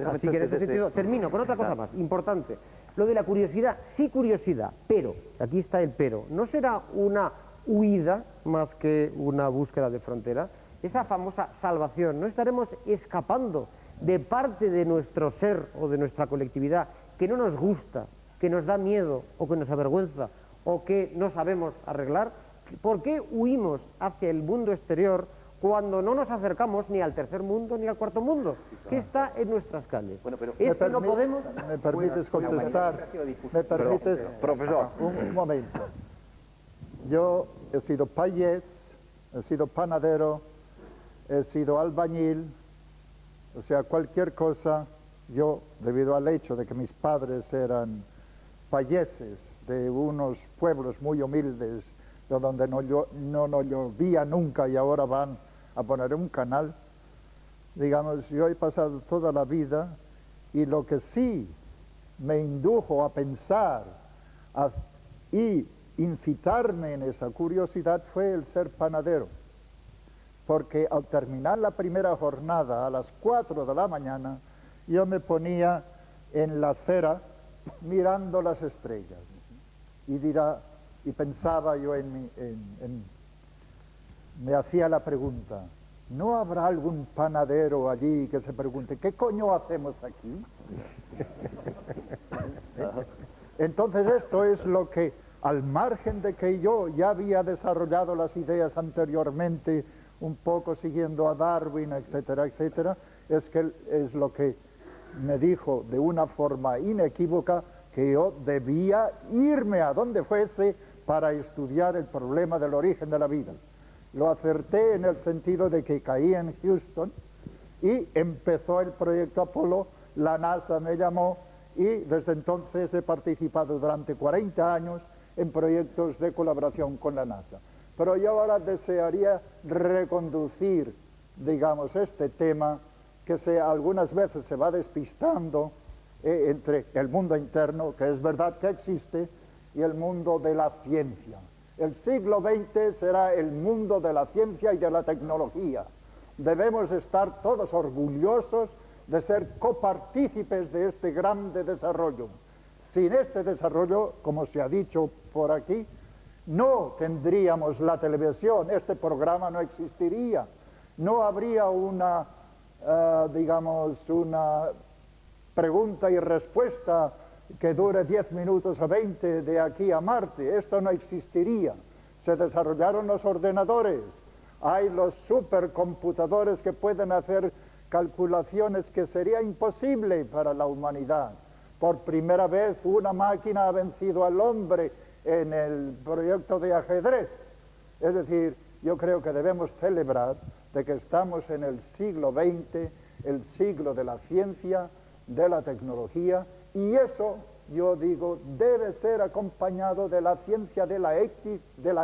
Así que en ese sentido, termino con otra cosa más, importante. Lo de la curiosidad, sí curiosidad, pero, aquí está el pero, ¿no será una huida más que una búsqueda de frontera? Esa famosa salvación, ¿no estaremos escapando de parte de nuestro ser o de nuestra colectividad que no nos gusta, que nos da miedo o que nos avergüenza o que no sabemos arreglar? ¿Por qué huimos hacia el mundo exterior cuando no nos acercamos ni al tercer mundo ni al cuarto mundo? ¿Qué está en nuestras calles? Bueno, pero ¿Es que no podemos? ¿Me permites contestar? ¿Me permites? Profesor. Un momento. Yo he sido payés, he sido panadero, he sido albañil, o sea, cualquier cosa. Yo, debido al hecho de que mis padres eran payeses de unos pueblos muy humildes, de donde no llovía nunca y ahora van a poner un canal, digamos, yo he pasado toda la vida, y lo que sí me indujo a pensar y incitarme en esa curiosidad fue el ser panadero, porque al terminar la primera jornada a las 4 de la mañana, yo me ponía en la acera mirando las estrellas y pensaba yo me hacía la pregunta, ¿no habrá algún panadero allí que se pregunte, ¿qué coño hacemos aquí? Entonces esto es lo que, al margen de que yo ya había desarrollado las ideas anteriormente, un poco siguiendo a Darwin, etcétera, etcétera, es lo que me dijo de una forma inequívoca que yo debía irme a donde fuese para estudiar el problema del origen de la vida. Lo acerté en el sentido de que caí en Houston y empezó el proyecto Apolo, la NASA me llamó y desde entonces he participado durante 40 años en proyectos de colaboración con la NASA. Pero yo ahora desearía reconducir, digamos, este tema que algunas veces se va despistando entre el mundo interno, que es verdad que existe, y el mundo de la ciencia. El siglo XX será el mundo de la ciencia y de la tecnología. Debemos estar todos orgullosos de ser copartícipes de este grande desarrollo. Sin este desarrollo, como se ha dicho por aquí, no tendríamos la televisión, este programa no existiría, no habría una pregunta y respuesta que dure 10 minutos o 20 de aquí a Marte, esto no existiría. Se desarrollaron los ordenadores, hay los supercomputadores que pueden hacer calculaciones que sería imposible para la humanidad. Por primera vez una máquina ha vencido al hombre en el proyecto de ajedrez. Es decir, yo creo que debemos celebrar de que estamos en el siglo XX, el siglo de la ciencia, de la tecnología, y eso, yo digo, debe ser acompañado de la ciencia de la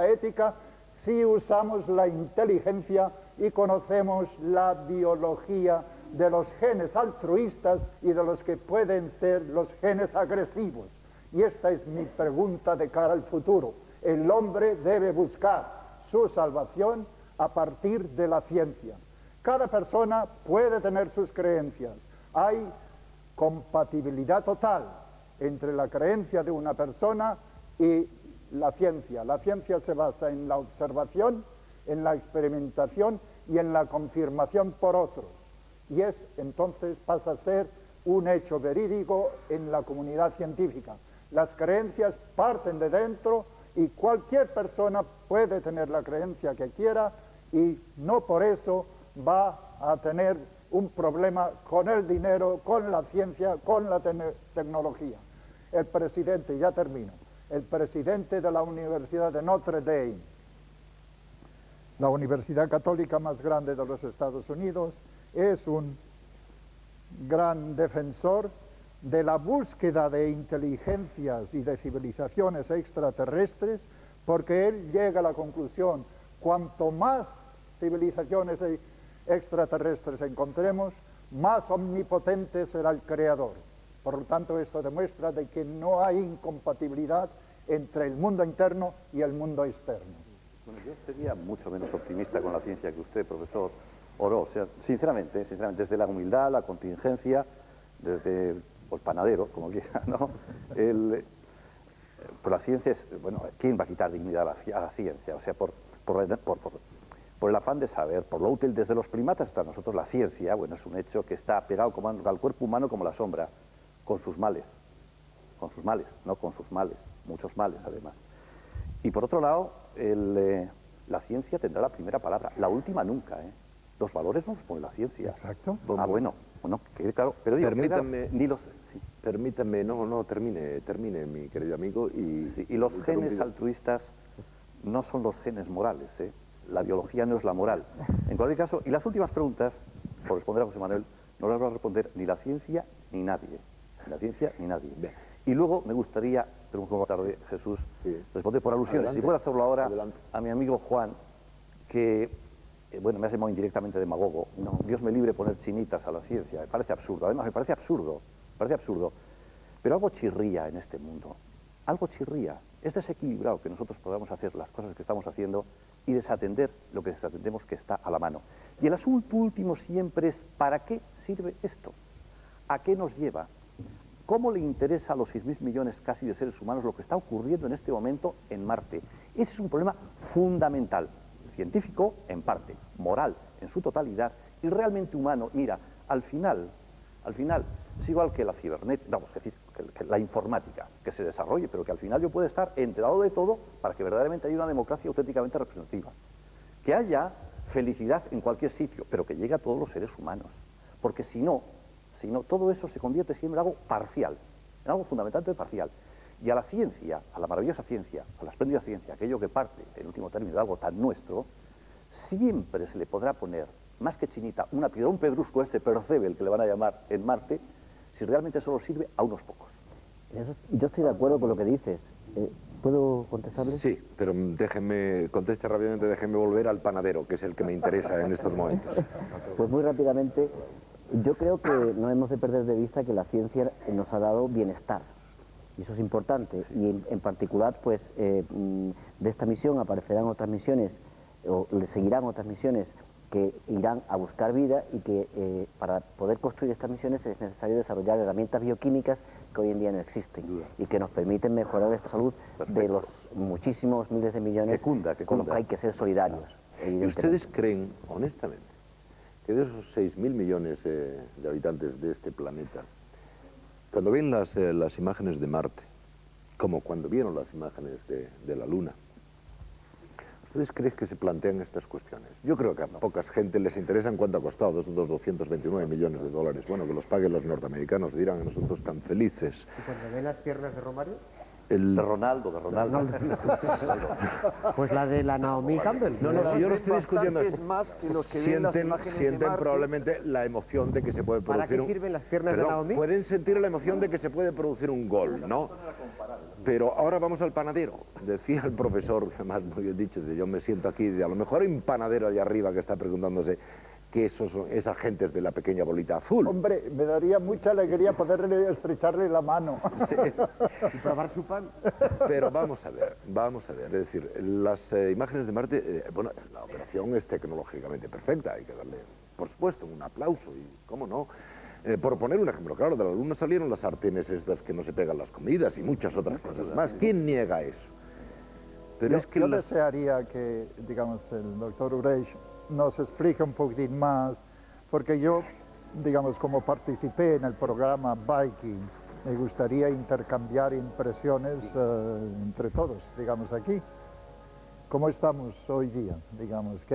ética si usamos la inteligencia y conocemos la biología de los genes altruistas y de los que pueden ser los genes agresivos. Y esta es mi pregunta de cara al futuro. El hombre debe buscar su salvación a partir de la ciencia. Cada persona puede tener sus creencias. Hay compatibilidad total entre la creencia de una persona y la ciencia. La ciencia se basa en la observación, en la experimentación y en la confirmación por otros. Y entonces pasa a ser un hecho verídico en la comunidad científica. Las creencias parten de dentro y cualquier persona puede tener la creencia que quiera y no por eso va a tener un problema con el dinero, con la ciencia, con la tecnología. El presidente, ya termino, el presidente de la Universidad de Notre Dame, la universidad católica más grande de los Estados Unidos, es un gran defensor de la búsqueda de inteligencias y de civilizaciones extraterrestres, porque él llega a la conclusión, cuanto más civilizaciones extraterrestres encontremos, más omnipotente será el Creador. Por lo tanto, esto demuestra de que no hay incompatibilidad entre el mundo interno y el mundo externo. Bueno, yo sería mucho menos optimista con la ciencia que usted, profesor Oró. O sea, sinceramente, desde la humildad, la contingencia, desde el panadero, como quiera, ¿no? Pues la ciencia es, bueno, ¿quién va a quitar dignidad a la ciencia? O sea, por el afán de saber, por lo útil desde los primatas hasta nosotros, la ciencia, bueno, es un hecho que está pegado al cuerpo humano como la sombra, con sus males, no con sus males, muchos males además. Y por otro lado, la ciencia tendrá la primera palabra, la última nunca, ¿eh? Los valores no los pone la ciencia. Exacto. Ah, bueno, quede claro, pero digo, permítame, ni los... Sí. Permítame, termine, mi querido amigo. Y los genes altruistas no son los genes morales, ¿eh? La biología no es la moral. En cualquier caso, y las últimas preguntas, por responder a José Manuel, no las va a responder ni la ciencia ni nadie. Ni la ciencia ni nadie. Bien. Y luego me gustaría, pero un poco tarde, Jesús, responder por alusiones. Adelante. Si puedo hacerlo ahora, Adelante. a mi amigo Juan, que, bueno, me ha llamado indirectamente demagogo. No, Dios me libre de poner chinitas a la ciencia. Me parece absurdo. Además, me parece absurdo. Pero algo chirría en este mundo. Algo chirría. Es desequilibrado que nosotros podamos hacer las cosas que estamos haciendo y desatender lo que desatendemos que está a la mano. Y el asunto último siempre es, ¿para qué sirve esto? ¿A qué nos lleva? ¿Cómo le interesa a los 6.000 millones casi de seres humanos lo que está ocurriendo en este momento en Marte? Ese es un problema fundamental, científico en parte, moral en su totalidad y realmente humano. Mira, al final es igual que la cibernética, vamos, es decir, que la informática, que se desarrolle, pero que al final yo pueda estar enterado de todo para que verdaderamente haya una democracia auténticamente representativa. Que haya felicidad en cualquier sitio, pero que llegue a todos los seres humanos. Porque si no, todo eso se convierte siempre en algo parcial, en algo fundamentalmente parcial. Y a la ciencia, a la maravillosa ciencia, a la espléndida ciencia, aquello que parte, en último término, de algo tan nuestro, siempre se le podrá poner, más que chinita, una piedra, un pedrusco, ese Percebel que le van a llamar en Marte, si realmente solo sirve a unos pocos. Yo estoy de acuerdo con lo que dices. ¿Puedo contestarle? Sí, pero conteste rápidamente, déjeme volver al panadero, que es el que me interesa en estos momentos. Pues muy rápidamente, yo creo que no hemos de perder de vista que la ciencia nos ha dado bienestar. Y eso es importante. Y en particular, pues, de esta misión aparecerán otras misiones, o le seguirán otras misiones que irán a buscar vida y que para poder construir estas misiones es necesario desarrollar herramientas bioquímicas que hoy en día no existen y que nos permiten mejorar esta salud de los muchísimos miles de millones con los que hay que ser solidarios. ¿Y ustedes creen, honestamente, que de esos 6.000 millones de habitantes de este planeta, cuando ven las imágenes de Marte, como cuando vieron las imágenes de la Luna, ¿ustedes creen que se plantean estas cuestiones? Yo creo que a pocas gente les interesan cuánto ha costado esos 229 millones de dólares. Bueno, que los paguen los norteamericanos, dirán a nosotros tan felices. ¿Y cuando ven las piernas de Romario? De Ronaldo. Pues la de la Naomi Campbell. No, si yo no estoy discutiendo eso. Más que los que ven las imágenes de sienten Marte. Probablemente la emoción de que se puede producir ¿Para qué sirven las piernas de Naomi? Pueden sentir la emoción de que se puede producir un gol, ¿no? Pero ahora vamos al panadero. Decía el profesor, además muy bien dicho, yo me siento aquí, a lo mejor hay un panadero allá arriba que está preguntándose que esas gentes de la pequeña bolita azul. Hombre, me daría mucha alegría poderle estrecharle la mano. Sí. Y probar su pan. Pero vamos a ver, es decir, las imágenes de Marte, bueno, la operación es tecnológicamente perfecta, hay que darle, por supuesto, un aplauso, y cómo no. Por poner un ejemplo, claro, de la Luna salieron las sartenes estas que no se pegan las comidas y muchas otras cosas más. ¿Quién niega eso? Pero yo desearía que, digamos, el doctor Ureich nos explique un poquitín más, porque yo, digamos, como participé en el programa Viking, Me gustaría intercambiar impresiones entre todos, digamos, aquí. ¿Cómo estamos hoy día? Digamos,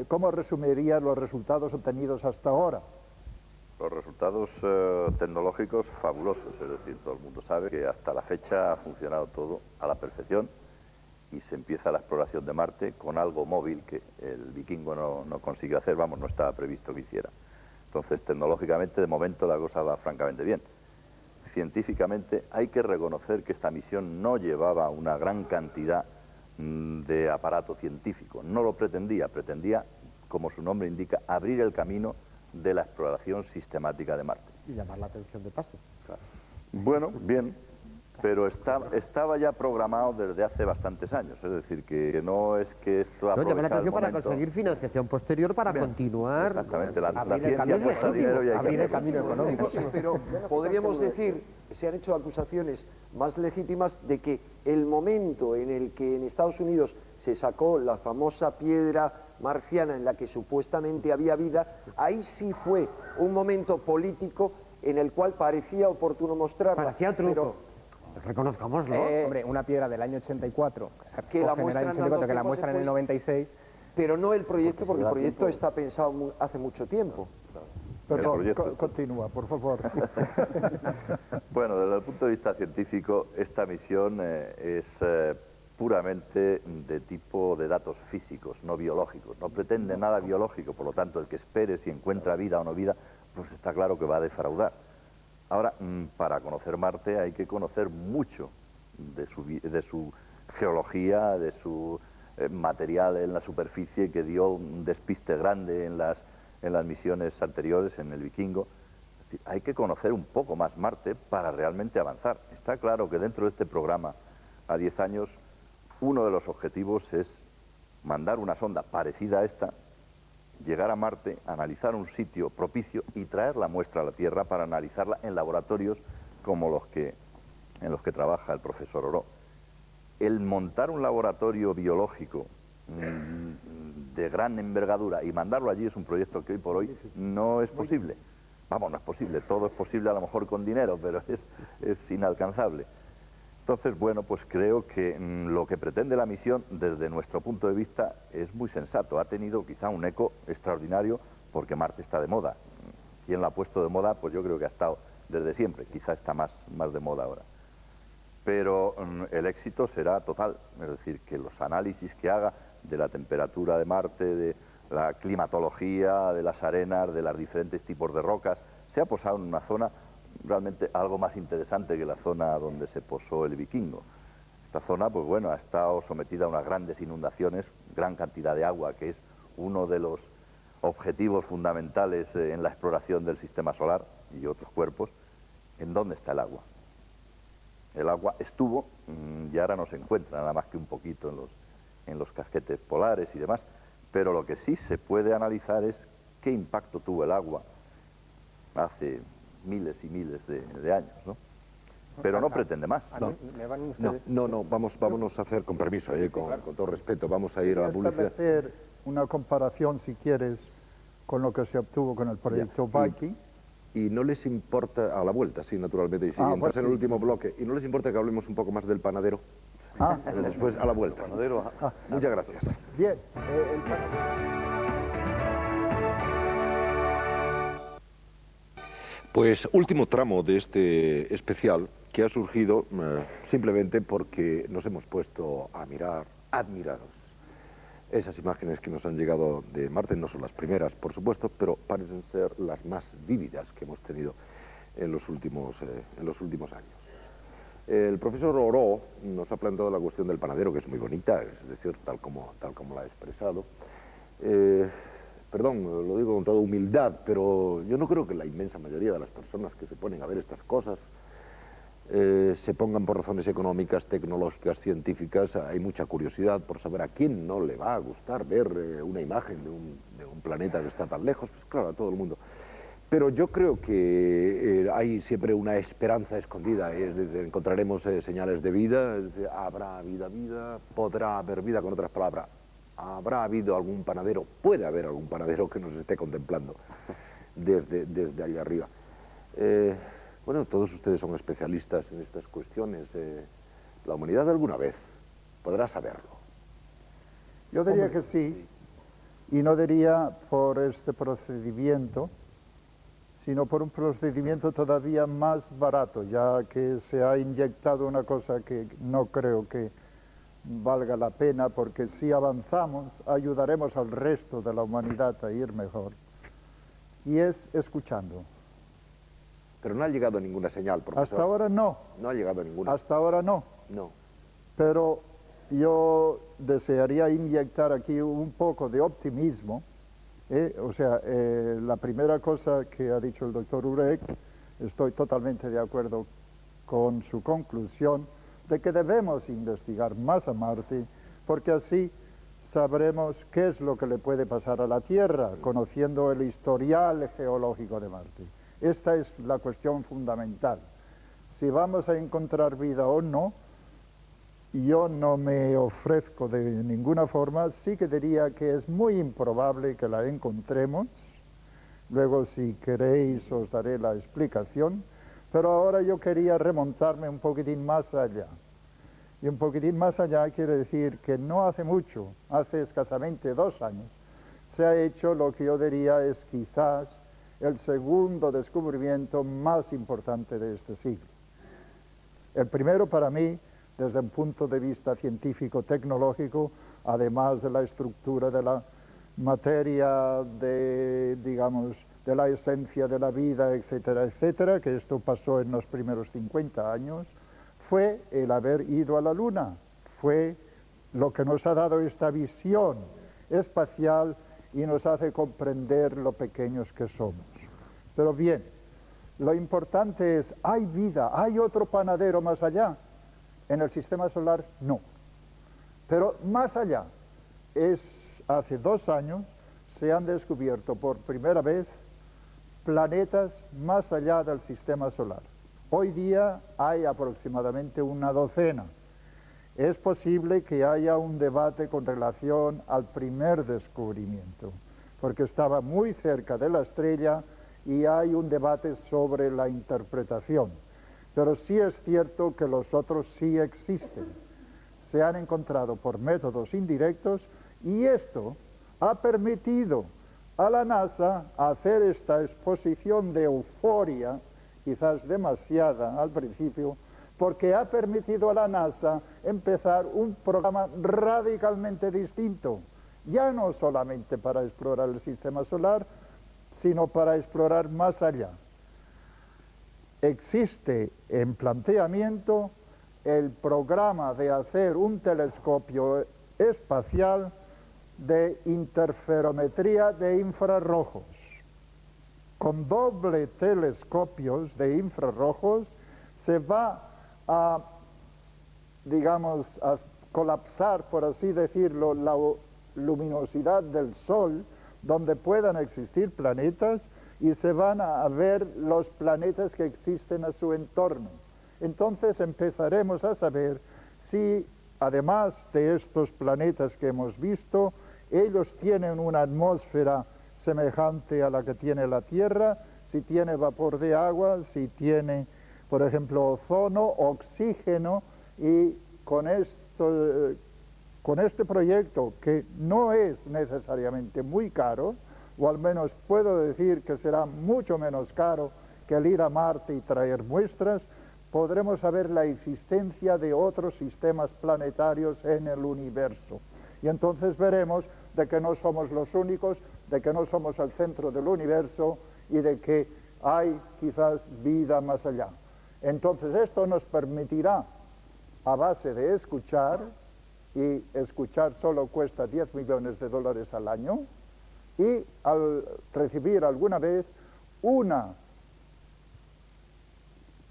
¿cómo resumiría los resultados obtenidos hasta ahora? Los resultados tecnológicos fabulosos, es decir, todo el mundo sabe que hasta la fecha ha funcionado todo a la perfección y se empieza la exploración de Marte con algo móvil que el Vikingo no consiguió hacer, vamos, no estaba previsto que hiciera. Entonces, tecnológicamente, de momento la cosa va francamente bien. Científicamente hay que reconocer que esta misión no llevaba una gran cantidad de aparato científico, no lo pretendía, como su nombre indica, abrir el camino de la exploración sistemática de Marte. Y llamar la atención de paso. Claro. Bueno, bien, pero estaba ya programado desde hace bastantes años, es decir, que no es que esto No, llama la atención para momento. conseguir financiación posterior para Bien, continuar. Exactamente, la abrir el ciencia camino cuesta dinero y hay que abrir el hacerlo. camino económico. Pero podríamos decir, se han hecho acusaciones más legítimas de que el momento en el que en Estados Unidos se sacó la famosa piedra marciana en la que supuestamente había vida, ahí sí fue un momento político en el cual parecía oportuno mostrarla. Parecía truco. Reconozcámoslo. Hombre, una piedra del año 84, Que la muestran que la muestran en el 96... Pero no el proyecto, porque el proyecto está pensado hace mucho tiempo. Perdón, continúa, por favor. Bueno, desde el punto de vista científico, esta misión es puramente de tipo de datos físicos, no biológicos. No pretende nada biológico, por lo tanto, el que espere si encuentra vida o no vida, pues está claro que va a defraudar. Ahora, para conocer Marte hay que conocer mucho de su geología, de su material en la superficie, que dio un despiste grande en las misiones anteriores, en el Vikingo. Es decir, hay que conocer un poco más Marte para realmente avanzar. Está claro que dentro de este programa, a 10 años, uno de los objetivos es mandar una sonda parecida a esta, llegar a Marte, analizar un sitio propicio y traer la muestra a la Tierra para analizarla en laboratorios como en los que trabaja el profesor Oró. El montar un laboratorio biológico de gran envergadura y mandarlo allí es un proyecto que hoy por hoy no es posible. Vamos, no es posible, todo es posible a lo mejor con dinero, pero es inalcanzable. Entonces, bueno, pues creo que lo que pretende la misión, desde nuestro punto de vista, es muy sensato. Ha tenido quizá un eco extraordinario porque Marte está de moda. ¿Quién la ha puesto de moda? Pues yo creo que ha estado desde siempre, quizá está más de moda ahora. Pero el éxito será total, es decir, que los análisis que haga de la temperatura de Marte, de la climatología, de las arenas, de los diferentes tipos de rocas, se ha posado en una zona realmente algo más interesante que la zona donde se posó el Vikingo. Esta zona, pues bueno, ha estado sometida a unas grandes inundaciones, gran cantidad de agua, que es uno de los objetivos fundamentales en la exploración del sistema solar y otros cuerpos. ¿En dónde está el agua? El agua estuvo y ahora no se encuentra, nada más que un poquito en los casquetes polares y demás, pero lo que sí se puede analizar es qué impacto tuvo el agua hace miles y miles de años, ¿no? Pero no pretende más. Vámonos a hacer, con permiso, con todo respeto, vamos a ir a la publicidad. Establecer una comparación, si quieres, con lo que se obtuvo con el proyecto Viking. Y no les importa, a la vuelta, sí, naturalmente, y si entras en el último bloque, y no les importa que hablemos un poco más del panadero, después a la vuelta. Muchas gracias. Bien. Pues último tramo de este especial, que ha surgido simplemente porque nos hemos puesto a mirar, admirados. Esas imágenes que nos han llegado de Marte no son las primeras, por supuesto, pero parecen ser las más vívidas que hemos tenido en los últimos años. El profesor Oró nos ha planteado la cuestión del panadero, que es muy bonita, es decir, tal como la ha expresado. Perdón, lo digo con toda humildad, pero yo no creo que la inmensa mayoría de las personas que se ponen a ver estas cosas se pongan por razones económicas, tecnológicas, científicas. Hay mucha curiosidad por saber a quién no le va a gustar ver una imagen de un planeta que está tan lejos. Pues claro, a todo el mundo. Pero yo creo que hay siempre una esperanza escondida, es decir, encontraremos señales de vida, es decir, habrá vida, podrá haber vida, con otras palabras, habrá habido algún panadero, puede haber algún panadero que nos esté contemplando desde ahí arriba. Bueno, todos ustedes son especialistas en estas cuestiones. ¿La humanidad alguna vez podrá saberlo? Yo diría que sí, y no diría por este procedimiento, sino por un procedimiento todavía más barato, ya que se ha inyectado una cosa que no creo que valga la pena, porque si avanzamos ayudaremos al resto de la humanidad a ir mejor, y es escuchando. Pero no ha llegado ninguna señal, profesor. Hasta ahora no. No ha llegado ninguna. Hasta ahora no. No. Pero yo desearía inyectar aquí un poco de optimismo. La primera cosa que ha dicho el doctor Urech, estoy totalmente de acuerdo con su conclusión de que debemos investigar más a Marte, porque así sabremos qué es lo que le puede pasar a la Tierra, conociendo el historial geológico de Marte. Esta es la cuestión fundamental. Si vamos a encontrar vida o no, yo no me ofrezco de ninguna forma, sí que diría que es muy improbable que la encontremos. Luego, si queréis, os daré la explicación, pero ahora yo quería remontarme un poquitín más allá. Y un poquitín más allá quiere decir que no hace mucho, hace escasamente 2 años, se ha hecho lo que yo diría es quizás el segundo descubrimiento más importante de este siglo. El primero para mí, desde un punto de vista científico-tecnológico, además de la estructura de la materia, de la esencia de la vida, etcétera, etcétera, que esto pasó en los primeros 50 años, fue el haber ido a la Luna, fue lo que nos ha dado esta visión espacial y nos hace comprender lo pequeños que somos. Pero bien, lo importante es, ¿hay vida? ¿Hay otro panadero más allá? En el sistema solar, no. Pero más allá, hace 2 años, se han descubierto por primera vez planetas más allá del sistema solar. Hoy día hay aproximadamente una docena. Es posible que haya un debate con relación al primer descubrimiento, porque estaba muy cerca de la estrella y hay un debate sobre la interpretación. Pero sí es cierto que los otros sí existen. Se han encontrado por métodos indirectos y esto ha permitido a la NASA hacer esta exposición de euforia, quizás demasiada al principio, porque ha permitido a la NASA empezar un programa radicalmente distinto, ya no solamente para explorar el sistema solar, sino para explorar más allá. Existe en planteamiento el programa de hacer un telescopio espacial de interferometría de infrarrojos. Con doble telescopios de infrarrojos se va a colapsar, por así decirlo, la luminosidad del Sol, donde puedan existir planetas, y se van a ver los planetas que existen a su entorno. Entonces empezaremos a saber si, además de estos planetas que hemos visto, ellos tienen una atmósfera semejante a la que tiene la Tierra, si tiene vapor de agua, si tiene, por ejemplo, ozono, oxígeno, y con este proyecto, que no es necesariamente muy caro, o al menos puedo decir que será mucho menos caro que el ir a Marte y traer muestras, podremos saber la existencia de otros sistemas planetarios en el universo. Y entonces veremos de que no somos los únicos, de que no somos el centro del universo y de que hay quizás vida más allá. Entonces esto nos permitirá, a base de escuchar, y escuchar solo cuesta $10 millones al año, y al recibir alguna vez una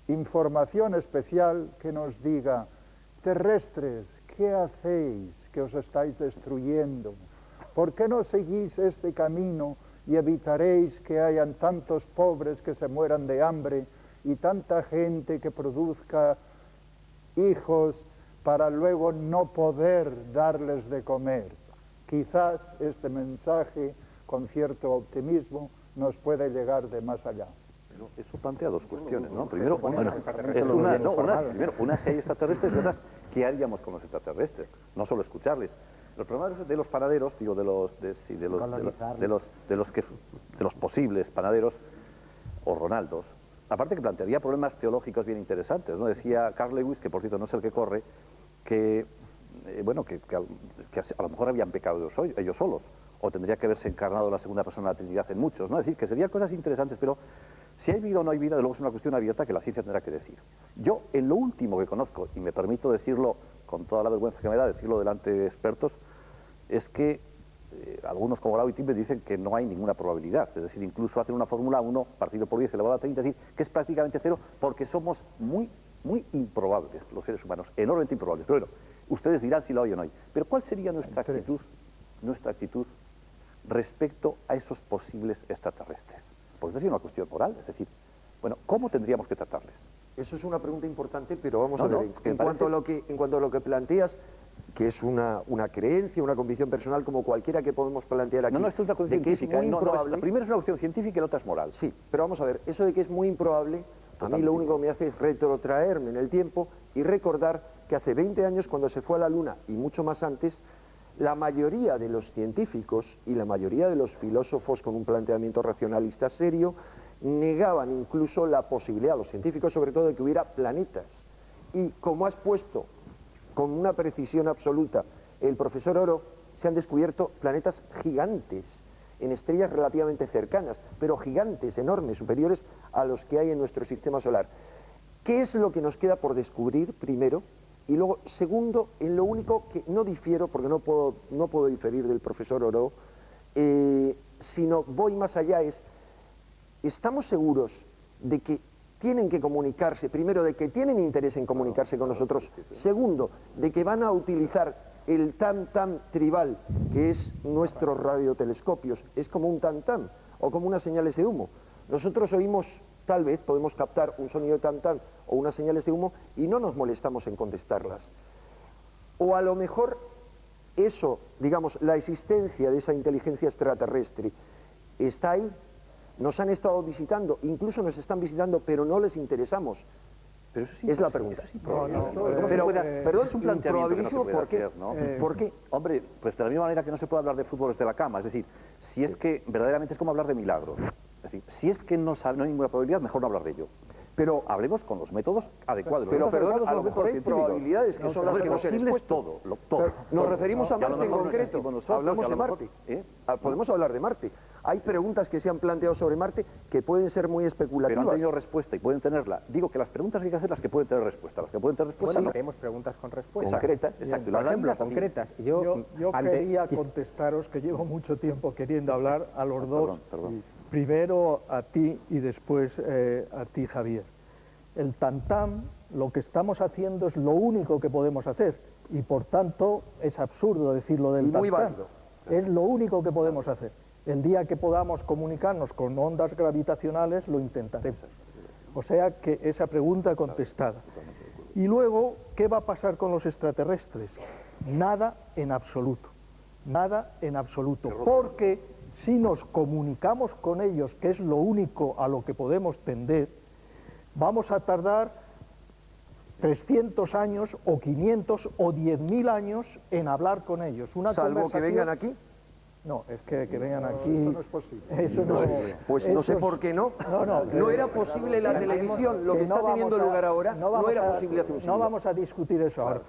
información especial que nos diga: terrestres, ¿qué hacéis que os estáis destruyendo? ¿Por qué no seguís este camino y evitaréis que hayan tantos pobres que se mueran de hambre y tanta gente que produzca hijos para luego no poder darles de comer? Quizás este mensaje, con cierto optimismo, nos puede llegar de más allá. Eso plantea dos cuestiones, ¿no? Primero, una si hay extraterrestres y otras, ¿qué haríamos con los extraterrestres? No solo escucharles. Los problemas de los panaderos, digo, de los posibles panaderos o Ronaldos, aparte que plantearía problemas teológicos bien interesantes, ¿no? Decía Carl Lewis, que por cierto no es el que corre, que a lo mejor habían pecado ellos solos, o tendría que haberse encarnado la segunda persona de la Trinidad en muchos, ¿no? Es decir, que serían cosas interesantes, pero si hay vida o no hay vida, de luego es una cuestión abierta que la ciencia tendrá que decir. Yo, en lo último que conozco, y me permito decirlo con toda la vergüenza que me da, decirlo delante de expertos, es que algunos como Grau y Timber dicen que no hay ninguna probabilidad, es decir, incluso hacen una fórmula 1 partido por 10 elevado a 30, es decir, que es prácticamente cero porque somos muy improbables los seres humanos, enormemente improbables. Pero bueno, ustedes dirán si lo hay o no hay. Pero ¿cuál sería nuestra actitud respecto a esos posibles extraterrestres? Pues esto es una cuestión moral, es decir, bueno, ¿cómo tendríamos que tratarles? Eso es una pregunta importante, pero vamos a ver, en cuanto a lo que planteas, que es una creencia, una convicción personal como cualquiera que podemos plantear aquí. Esto es una cuestión científica. La primera es una cuestión científica y la otra es moral. Sí, pero vamos a ver, eso de que es muy improbable, a mí lo único que me hace es retrotraerme en el tiempo y recordar que hace 20 años, cuando se fue a la Luna, y mucho más antes, la mayoría de los científicos y la mayoría de los filósofos con un planteamiento racionalista serio negaban incluso la posibilidad, los científicos sobre todo, de que hubiera planetas. Y como has puesto con una precisión absoluta el profesor Oro, se han descubierto planetas gigantes en estrellas relativamente cercanas, pero gigantes, enormes, superiores a los que hay en nuestro sistema solar. ¿Qué es lo que nos queda por descubrir, primero? Y luego, segundo, en lo único que no difiero, porque no puedo diferir del profesor Oro, sino voy más allá, ¿estamos seguros de que tienen que comunicarse, primero, de que tienen interés en comunicarse con nosotros, segundo, de que van a utilizar el tam-tam tribal, que es nuestros radiotelescopios, es como un tam-tam o como unas señales de humo? Nosotros oímos, tal vez podemos captar un sonido de tam-tam o unas señales de humo y no nos molestamos en contestarlas. O a lo mejor eso, digamos, la existencia de esa inteligencia extraterrestre está ahí. Nos han estado visitando, incluso nos están visitando, pero no les interesamos. Pero eso sí es la pregunta. Pero es un planteamiento que no se puede hacer, ¿no? ¿Por qué? Hombre, pues de la misma manera que no se puede hablar de fútbol desde la cama. Es decir, si es que verdaderamente es como hablar de milagros. Es decir, si es que no hay ninguna probabilidad, mejor no hablar de ello. Pero hablemos con los métodos adecuados. Pero perdón, a lo mejor hay probabilidades que son las que nos posibles todo. Nos referimos a Marte en concreto. Hablamos de Marte. Podemos hablar de Marte. Hay preguntas que se han planteado sobre Marte que pueden ser muy especulativas. Pero han tenido respuesta y pueden tenerla. Digo que las preguntas hay que hacer las que pueden tener respuesta. Las que pueden tener respuesta no. Tenemos preguntas con respuesta. Concretas. Exacto. Por ejemplo, concretas. Yo quería contestaros, que llevo mucho tiempo queriendo hablar a los dos. Perdón. Primero a ti y después a ti, Javier. El tam-tam, lo que estamos haciendo es lo único que podemos hacer y por tanto es absurdo decirlo del tam-tam. Muy válido. Es lo único que podemos hacer. El día que podamos comunicarnos con ondas gravitacionales lo intentaremos. O sea que esa pregunta contestada. Y luego, ¿qué va a pasar con los extraterrestres? Nada en absoluto. Nada en absoluto. Porque si nos comunicamos con ellos, que es lo único a lo que podemos tender, vamos a tardar 300 años o 500 o 10.000 años en hablar con ellos. Salvo que vengan aquí. No, es que vengan aquí... Eso no es posible. Eso no, pues no sé por qué no. No era posible la televisión, lo que está teniendo lugar ahora, no era posible hace un siglo. No vamos a discutir eso ahora.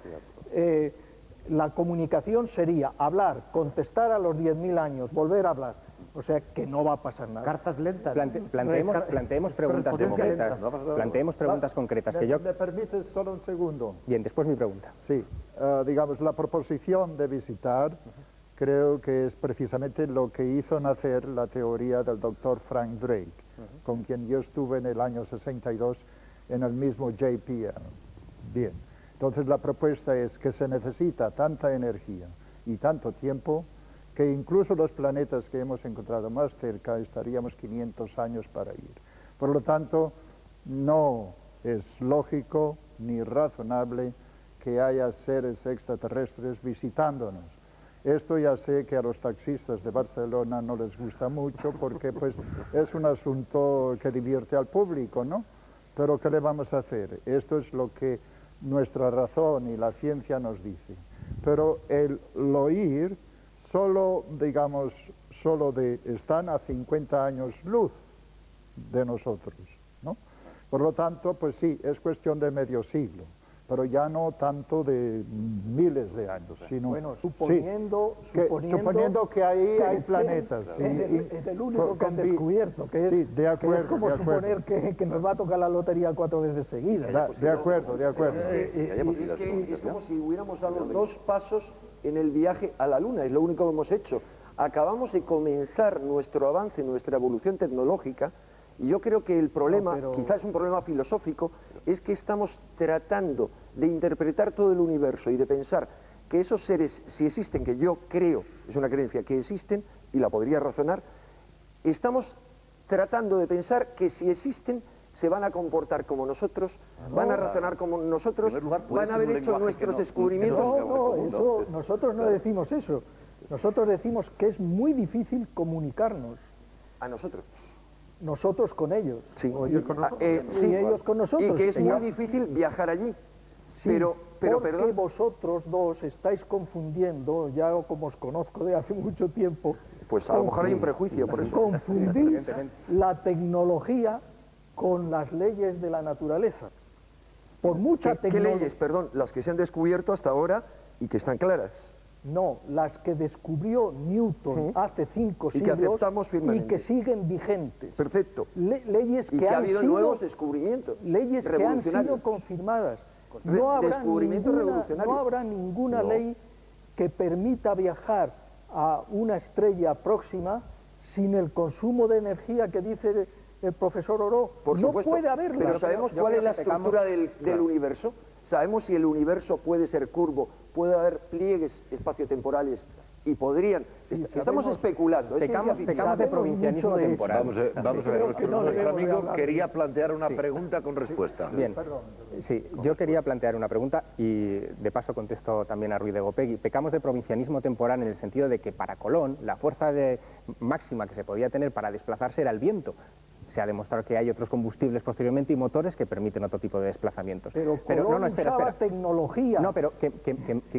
La comunicación sería hablar, contestar a los 10.000 años, volver a hablar. O sea que no va a pasar nada. Cartas lentas. Planteemos preguntas concretas. Planteemos preguntas concretas. ¿Me permites solo un segundo? Bien, después mi pregunta. Sí, digamos, la proposición de visitar creo que es precisamente lo que hizo nacer la teoría del doctor Frank Drake, con quien yo estuve en el año 62 en el mismo JPL. Bien, entonces la propuesta es que se necesita tanta energía y tanto tiempo que incluso los planetas que hemos encontrado más cerca estaríamos 500 años para ir. Por lo tanto, no es lógico ni razonable que haya seres extraterrestres visitándonos. Esto ya sé que a los taxistas de Barcelona no les gusta mucho porque pues es un asunto que divierte al público, ¿no? Pero ¿qué le vamos a hacer? Esto es lo que nuestra razón y la ciencia nos dice. Pero el oír solo, digamos, están a 50 años luz de nosotros, ¿no? Por lo tanto, pues sí, es cuestión de medio siglo, pero ya no tanto de miles de años, sino... Bueno, suponiendo que ahí hay planetas. Sí, es el único que han descubierto, que es, sí, de acuerdo, que es como de acuerdo. suponer que nos va a tocar la lotería 4 veces seguidas. De acuerdo, de acuerdo. Es como si hubiéramos dado 2 pasos en el viaje a la Luna, es lo único que hemos hecho. Acabamos de comenzar nuestro avance, nuestra evolución tecnológica, y yo creo que el problema, quizás es un problema filosófico, es que estamos tratando de interpretar todo el universo y de pensar que esos seres, si existen, que yo creo, es una creencia que existen, y la podría razonar, estamos tratando de pensar que si existen, se van a comportar como nosotros, van a razonar como nosotros, van a haber hecho nuestros descubrimientos. Eso, nosotros no decimos eso. Nosotros decimos que es muy difícil comunicarnos. A nosotros. Nosotros con ellos. Sí. Y ellos con nosotros. Y que es muy difícil viajar allí. Sí, pero porque vosotros dos estáis confundiendo, ya como os conozco de hace mucho tiempo... Pues a lo mejor hay un prejuicio por eso. Confundís la tecnología con las leyes de la naturaleza. Por mucha tecnología... ¿Qué leyes? Perdón, las que se han descubierto hasta ahora y que están claras. No, las que descubrió Newton hace 5 siglos y que aceptamos firmemente. Y que siguen vigentes. Perfecto. Leyes y que ha han habido sido nuevos descubrimientos. Leyes que han sido confirmadas. No habrá ninguna ley que permita viajar a una estrella próxima sin el consumo de energía que dice el profesor Oró. Por supuesto, puede haberlo. Pero ¿sabemos cuál es la estructura del universo? ¿Sabemos si el universo puede ser curvo, puede haber pliegues espaciotemporales y podrían? Estamos especulando. Pecamos de provincianismo temporal. Vamos a ver, nuestro amigo quería plantear una pregunta con respuesta. Bien, sí, yo quería plantear una pregunta y de paso contesto también a Ruiz de Gopegui. Pecamos de provincianismo temporal en el sentido de que para Colón la fuerza máxima que se podía tener para desplazarse era el viento. Se ha demostrado que hay otros combustibles posteriormente y motores que permiten otro tipo de desplazamientos. Pero espera. Tecnología. No, pero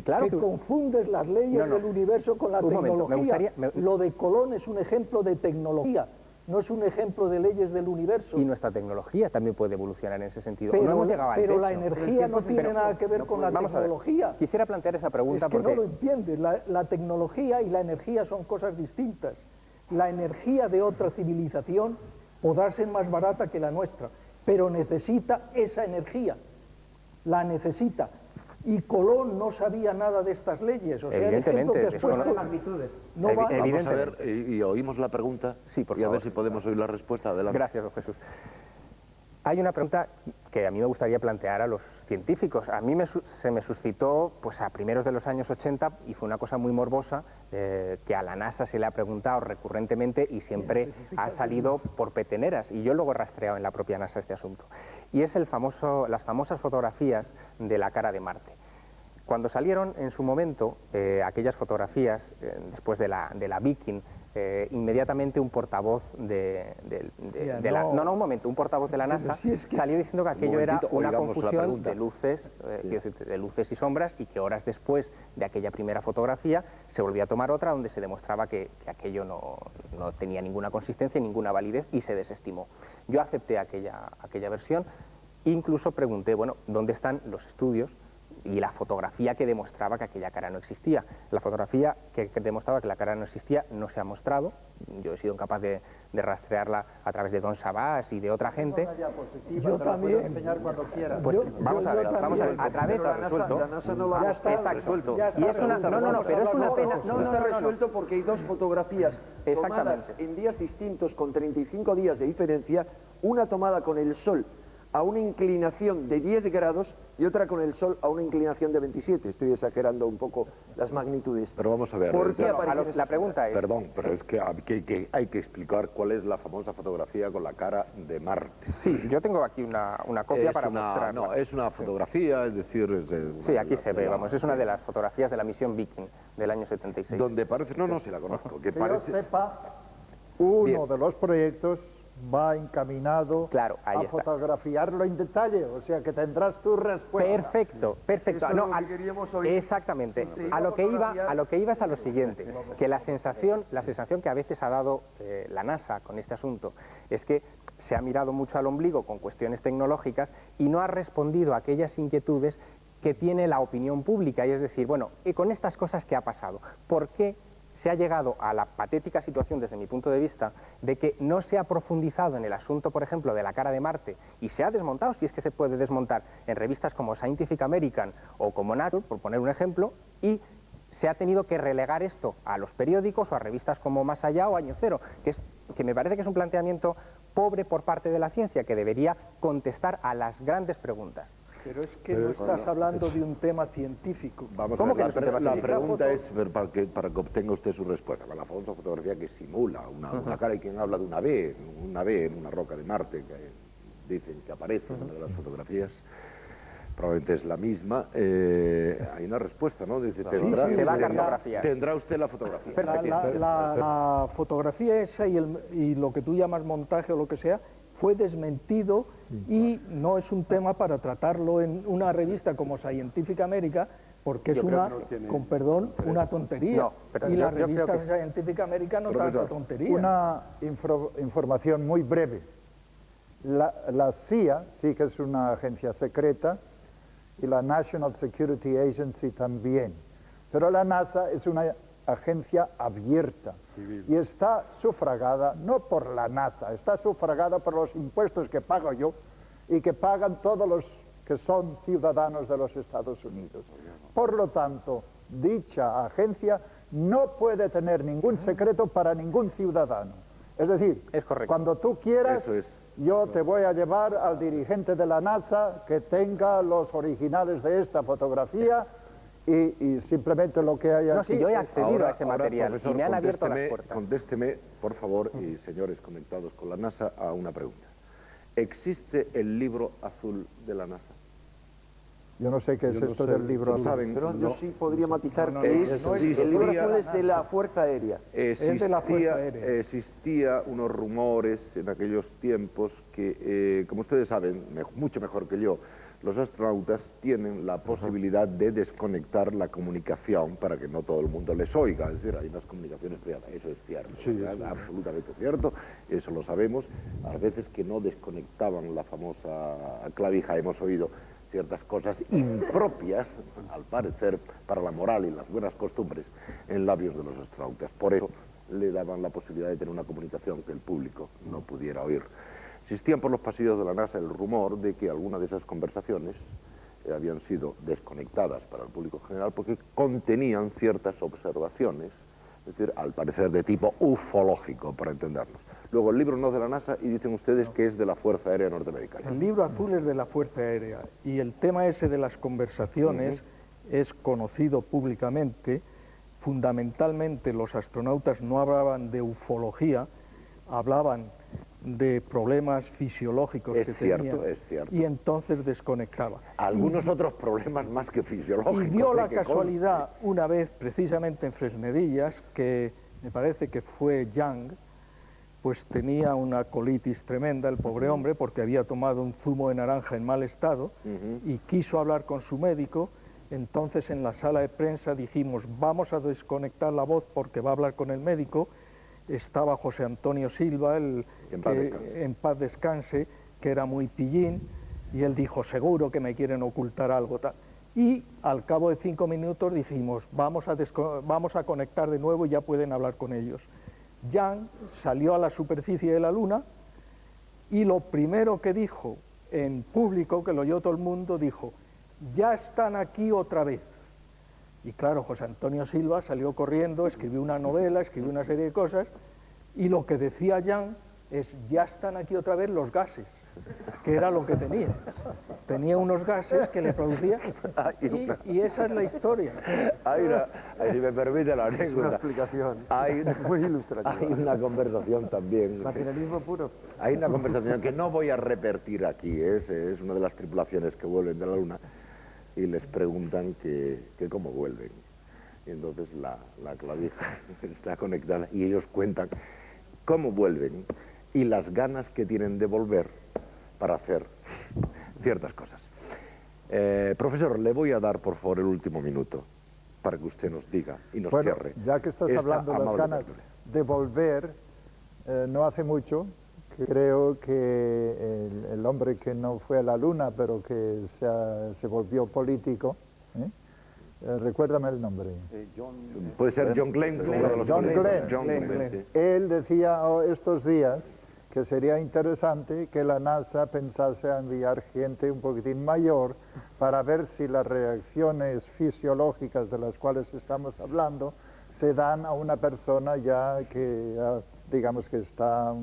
claro que confundes las leyes del universo con la tecnología. Lo de Colón es un ejemplo de tecnología, no es un ejemplo de leyes del universo. Y nuestra tecnología también puede evolucionar en ese sentido. Pero, no hemos llegado al techo. La energía no tiene nada que ver con la tecnología. Quisiera plantear esa pregunta porque... no lo entiendes. La tecnología y la energía son cosas distintas. La energía de otra civilización podrá ser más barata que la nuestra, pero necesita esa energía, la necesita. Y Colón no sabía nada de estas leyes, o sea, el ejemplo que has puesto... No va... Vamos a ver, y oímos la pregunta, sí, por y favor. A ver si podemos oír la respuesta. Adelante. Gracias, don Jesús. Hay una pregunta que a mí me gustaría plantear a los científicos. A mí se me suscitó pues, a primeros de los años 80 y fue una cosa muy morbosa que a la NASA se le ha preguntado recurrentemente y siempre ha salido por peteneras. Y yo luego he rastreado en la propia NASA este asunto. Y es las famosas fotografías de la cara de Marte. Cuando salieron en su momento aquellas fotografías, después de la Viking, inmediatamente un portavoz un portavoz de la NASA salió diciendo que aquello era una confusión de luces, de luces y sombras, y que horas después de aquella primera fotografía se volvió a tomar otra donde se demostraba que aquello no tenía ninguna consistencia, ninguna validez, y se desestimó. Yo acepté aquella versión, incluso pregunté, bueno, ¿dónde están los estudios y la fotografía que demostraba que aquella cara no existía? La fotografía que demostraba que la cara no existía no se ha mostrado. Yo he sido incapaz de rastrearla a través de Don Sabás y de otra gente. Yo también. Enseñar cuando quieras. Pues vamos a ver, a través de la NASA no va ya está resuelto. Ya está y es una, pero es una pena. No está resuelto porque hay dos fotografías tomadas en días distintos con 35 días de diferencia, una tomada con el sol a una inclinación de 10 grados y otra con el Sol a una inclinación de 27. Estoy exagerando un poco las magnitudes. Pero vamos a ver. ¿Por qué La pregunta es... Perdón, pero es que hay que explicar cuál es la famosa fotografía con la cara de Marte. Sí, yo tengo aquí una copia para mostrarla. No, es una fotografía, es decir... Sí, aquí se ve, vamos, es una de las fotografías de la misión Viking del año 76. Donde parece... No, sí la conozco. Que Que parece... yo sepa, uno de los proyectos va encaminado a fotografiarlo en detalle, o sea que tendrás tu respuesta. Perfecto, perfecto. Eso es lo que queríamos oír. Exactamente. Sí, sí. A lo que iba es a lo siguiente, que la sensación que a veces ha dado la NASA con este asunto es que se ha mirado mucho al ombligo con cuestiones tecnológicas y no ha respondido a aquellas inquietudes que tiene la opinión pública, y es decir, bueno, ¿y con estas cosas qué ha pasado? ¿Por qué se ha llegado a la patética situación, desde mi punto de vista, de que no se ha profundizado en el asunto, por ejemplo, de la cara de Marte, y se ha desmontado, si es que se puede desmontar, en revistas como Scientific American o como Nature, por poner un ejemplo, y se ha tenido que relegar esto a los periódicos o a revistas como Más Allá o Año Cero, que me parece que es un planteamiento pobre por parte de la ciencia, que debería contestar a las grandes preguntas. Pero es que no estás hablando de un tema científico. Vamos a ver, la pregunta es, para que obtenga usted su respuesta, la famosa fotografía que simula una cara, y quien habla de una V en una roca de Marte, que dicen que aparece en una de las fotografías, probablemente es la misma, hay una respuesta, ¿no? Dice, se va a cartografiar. Tendrá usted la fotografía. La fotografía esa y lo que tú llamas montaje o lo que sea, fue desmentido y no es un tema para tratarlo en una revista como Scientific American, porque es una, con perdón, una tontería. Y la revista Scientific American no tanta tontería. Una información muy breve. La CIA sí que es una agencia secreta y la National Security Agency también. Pero la NASA es una agencia abierta y está sufragada no por la NASA, está sufragada por los impuestos que pago yo y que pagan todos los que son ciudadanos de los Estados Unidos. Por lo tanto, dicha agencia no puede tener ningún secreto para ningún ciudadano. Es decir, cuando tú quieras, yo te voy a llevar al dirigente de la NASA que tenga los originales de esta fotografía y simplemente lo que hay aquí... No, si yo he accedido a ese material, profesor, y me han abierto las puertas. Contésteme, por favor, y señores conectados con la NASA, a una pregunta. ¿Existe el libro azul de la NASA? Yo no sé qué es esto del libro azul. Pero yo sí podría matizar que el libro azul es de la Fuerza Aérea. Existía unos rumores en aquellos tiempos que, como ustedes saben, mucho mejor que yo, los astronautas tienen la posibilidad de desconectar la comunicación para que no todo el mundo les oiga, es decir, hay unas comunicaciones privadas, eso es cierto, es absolutamente cierto, eso lo sabemos, a veces que no desconectaban la famosa clavija, hemos oído ciertas cosas impropias, al parecer, para la moral y las buenas costumbres en labios de los astronautas, por eso le daban la posibilidad de tener una comunicación que el público no pudiera oír. Existían por los pasillos de la NASA el rumor de que algunas de esas conversaciones habían sido desconectadas para el público general porque contenían ciertas observaciones, es decir, al parecer de tipo ufológico, para entendernos. Luego el libro no es de la NASA y dicen ustedes que es de la Fuerza Aérea Norteamericana. El libro azul es de la Fuerza Aérea y el tema ese de las conversaciones es conocido públicamente. Fundamentalmente los astronautas no hablaban de ufología, hablaban de problemas fisiológicos que tenían, y entonces desconectaba. Algunos otros problemas más que fisiológicos. Y dio la casualidad una vez, precisamente en Fresnedillas, que me parece que fue Young, pues tenía una colitis tremenda, el pobre hombre, porque había tomado un zumo de naranja en mal estado, y quiso hablar con su médico. Entonces en la sala de prensa dijimos, vamos a desconectar la voz porque va a hablar con el médico. Estaba José Antonio Silva, en paz descanse, que era muy pillín, y él dijo, seguro que me quieren ocultar algo tal. Y al cabo de 5 minutos dijimos, vamos a conectar de nuevo y ya pueden hablar con ellos. Jan salió a la superficie de la Luna y lo primero que dijo en público, que lo oyó todo el mundo, dijo, ya están aquí otra vez. Y claro, José Antonio Silva salió corriendo, escribió una novela, escribió una serie de cosas, y lo que decía Jan es, ya están aquí otra vez los gases. que era lo que tenía. Tenía unos gases que le producía y esa es la historia. Si me permite la anécdota. Es una explicación muy ilustrativa. Hay una conversación también. Materialismo puro. Hay una conversación que no voy a repetir aquí, es una de las tripulaciones que vuelven de la Luna y les preguntan que cómo vuelven. Y entonces la clavija está conectada y ellos cuentan cómo vuelven y las ganas que tienen de volver para hacer ciertas cosas. Profesor, le voy a dar por favor el último minuto para que usted nos diga y nos cierre. Ya que estás hablando de las ganas de volver, no hace mucho, creo que el hombre que no fue a la Luna, pero que se volvió político, recuérdame el nombre. Puede ser John Glenn. John Glenn. Sí. Él decía estos días que sería interesante que la NASA pensase a enviar gente un poquitín mayor para ver si las reacciones fisiológicas de las cuales estamos hablando se dan a una persona ya que, digamos que está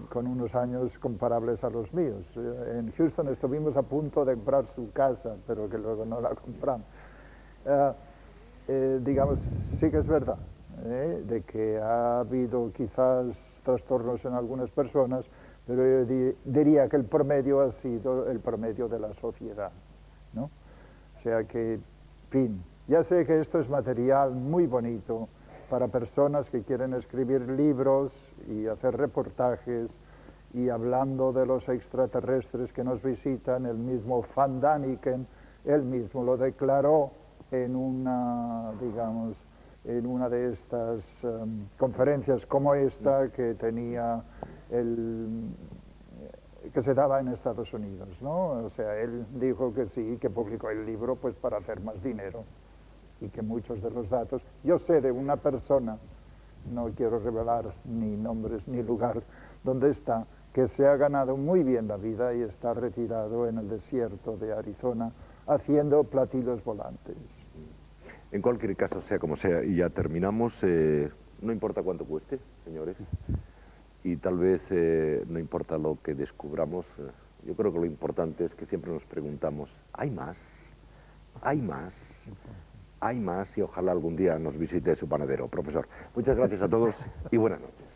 con unos años comparables a los míos. En Houston estuvimos a punto de comprar su casa, pero que luego no la compramos. Digamos, sí que es verdad, de que ha habido quizás trastornos en algunas personas, pero yo diría que el promedio ha sido el promedio de la sociedad, ¿no? O sea que, en fin, ya sé que esto es material muy bonito para personas que quieren escribir libros y hacer reportajes, y hablando de los extraterrestres que nos visitan, el mismo Van Daniken, él mismo lo declaró en una, digamos, en una de estas conferencias como esta que tenía que se daba en Estados Unidos, ¿no? O sea, él dijo que sí, que publicó el libro pues para hacer más dinero y que muchos de los datos, yo sé de una persona, no quiero revelar ni nombres ni lugar donde está, que se ha ganado muy bien la vida y está retirado en el desierto de Arizona haciendo platillos volantes. En cualquier caso, sea como sea, y ya terminamos, no importa cuánto cueste, señores, y tal vez no importa lo que descubramos, yo creo que lo importante es que siempre nos preguntamos, ¿hay más? ¿Hay más? ¿Hay más? Y ojalá algún día nos visite su panadero. Profesor, muchas gracias a todos y buenas noches.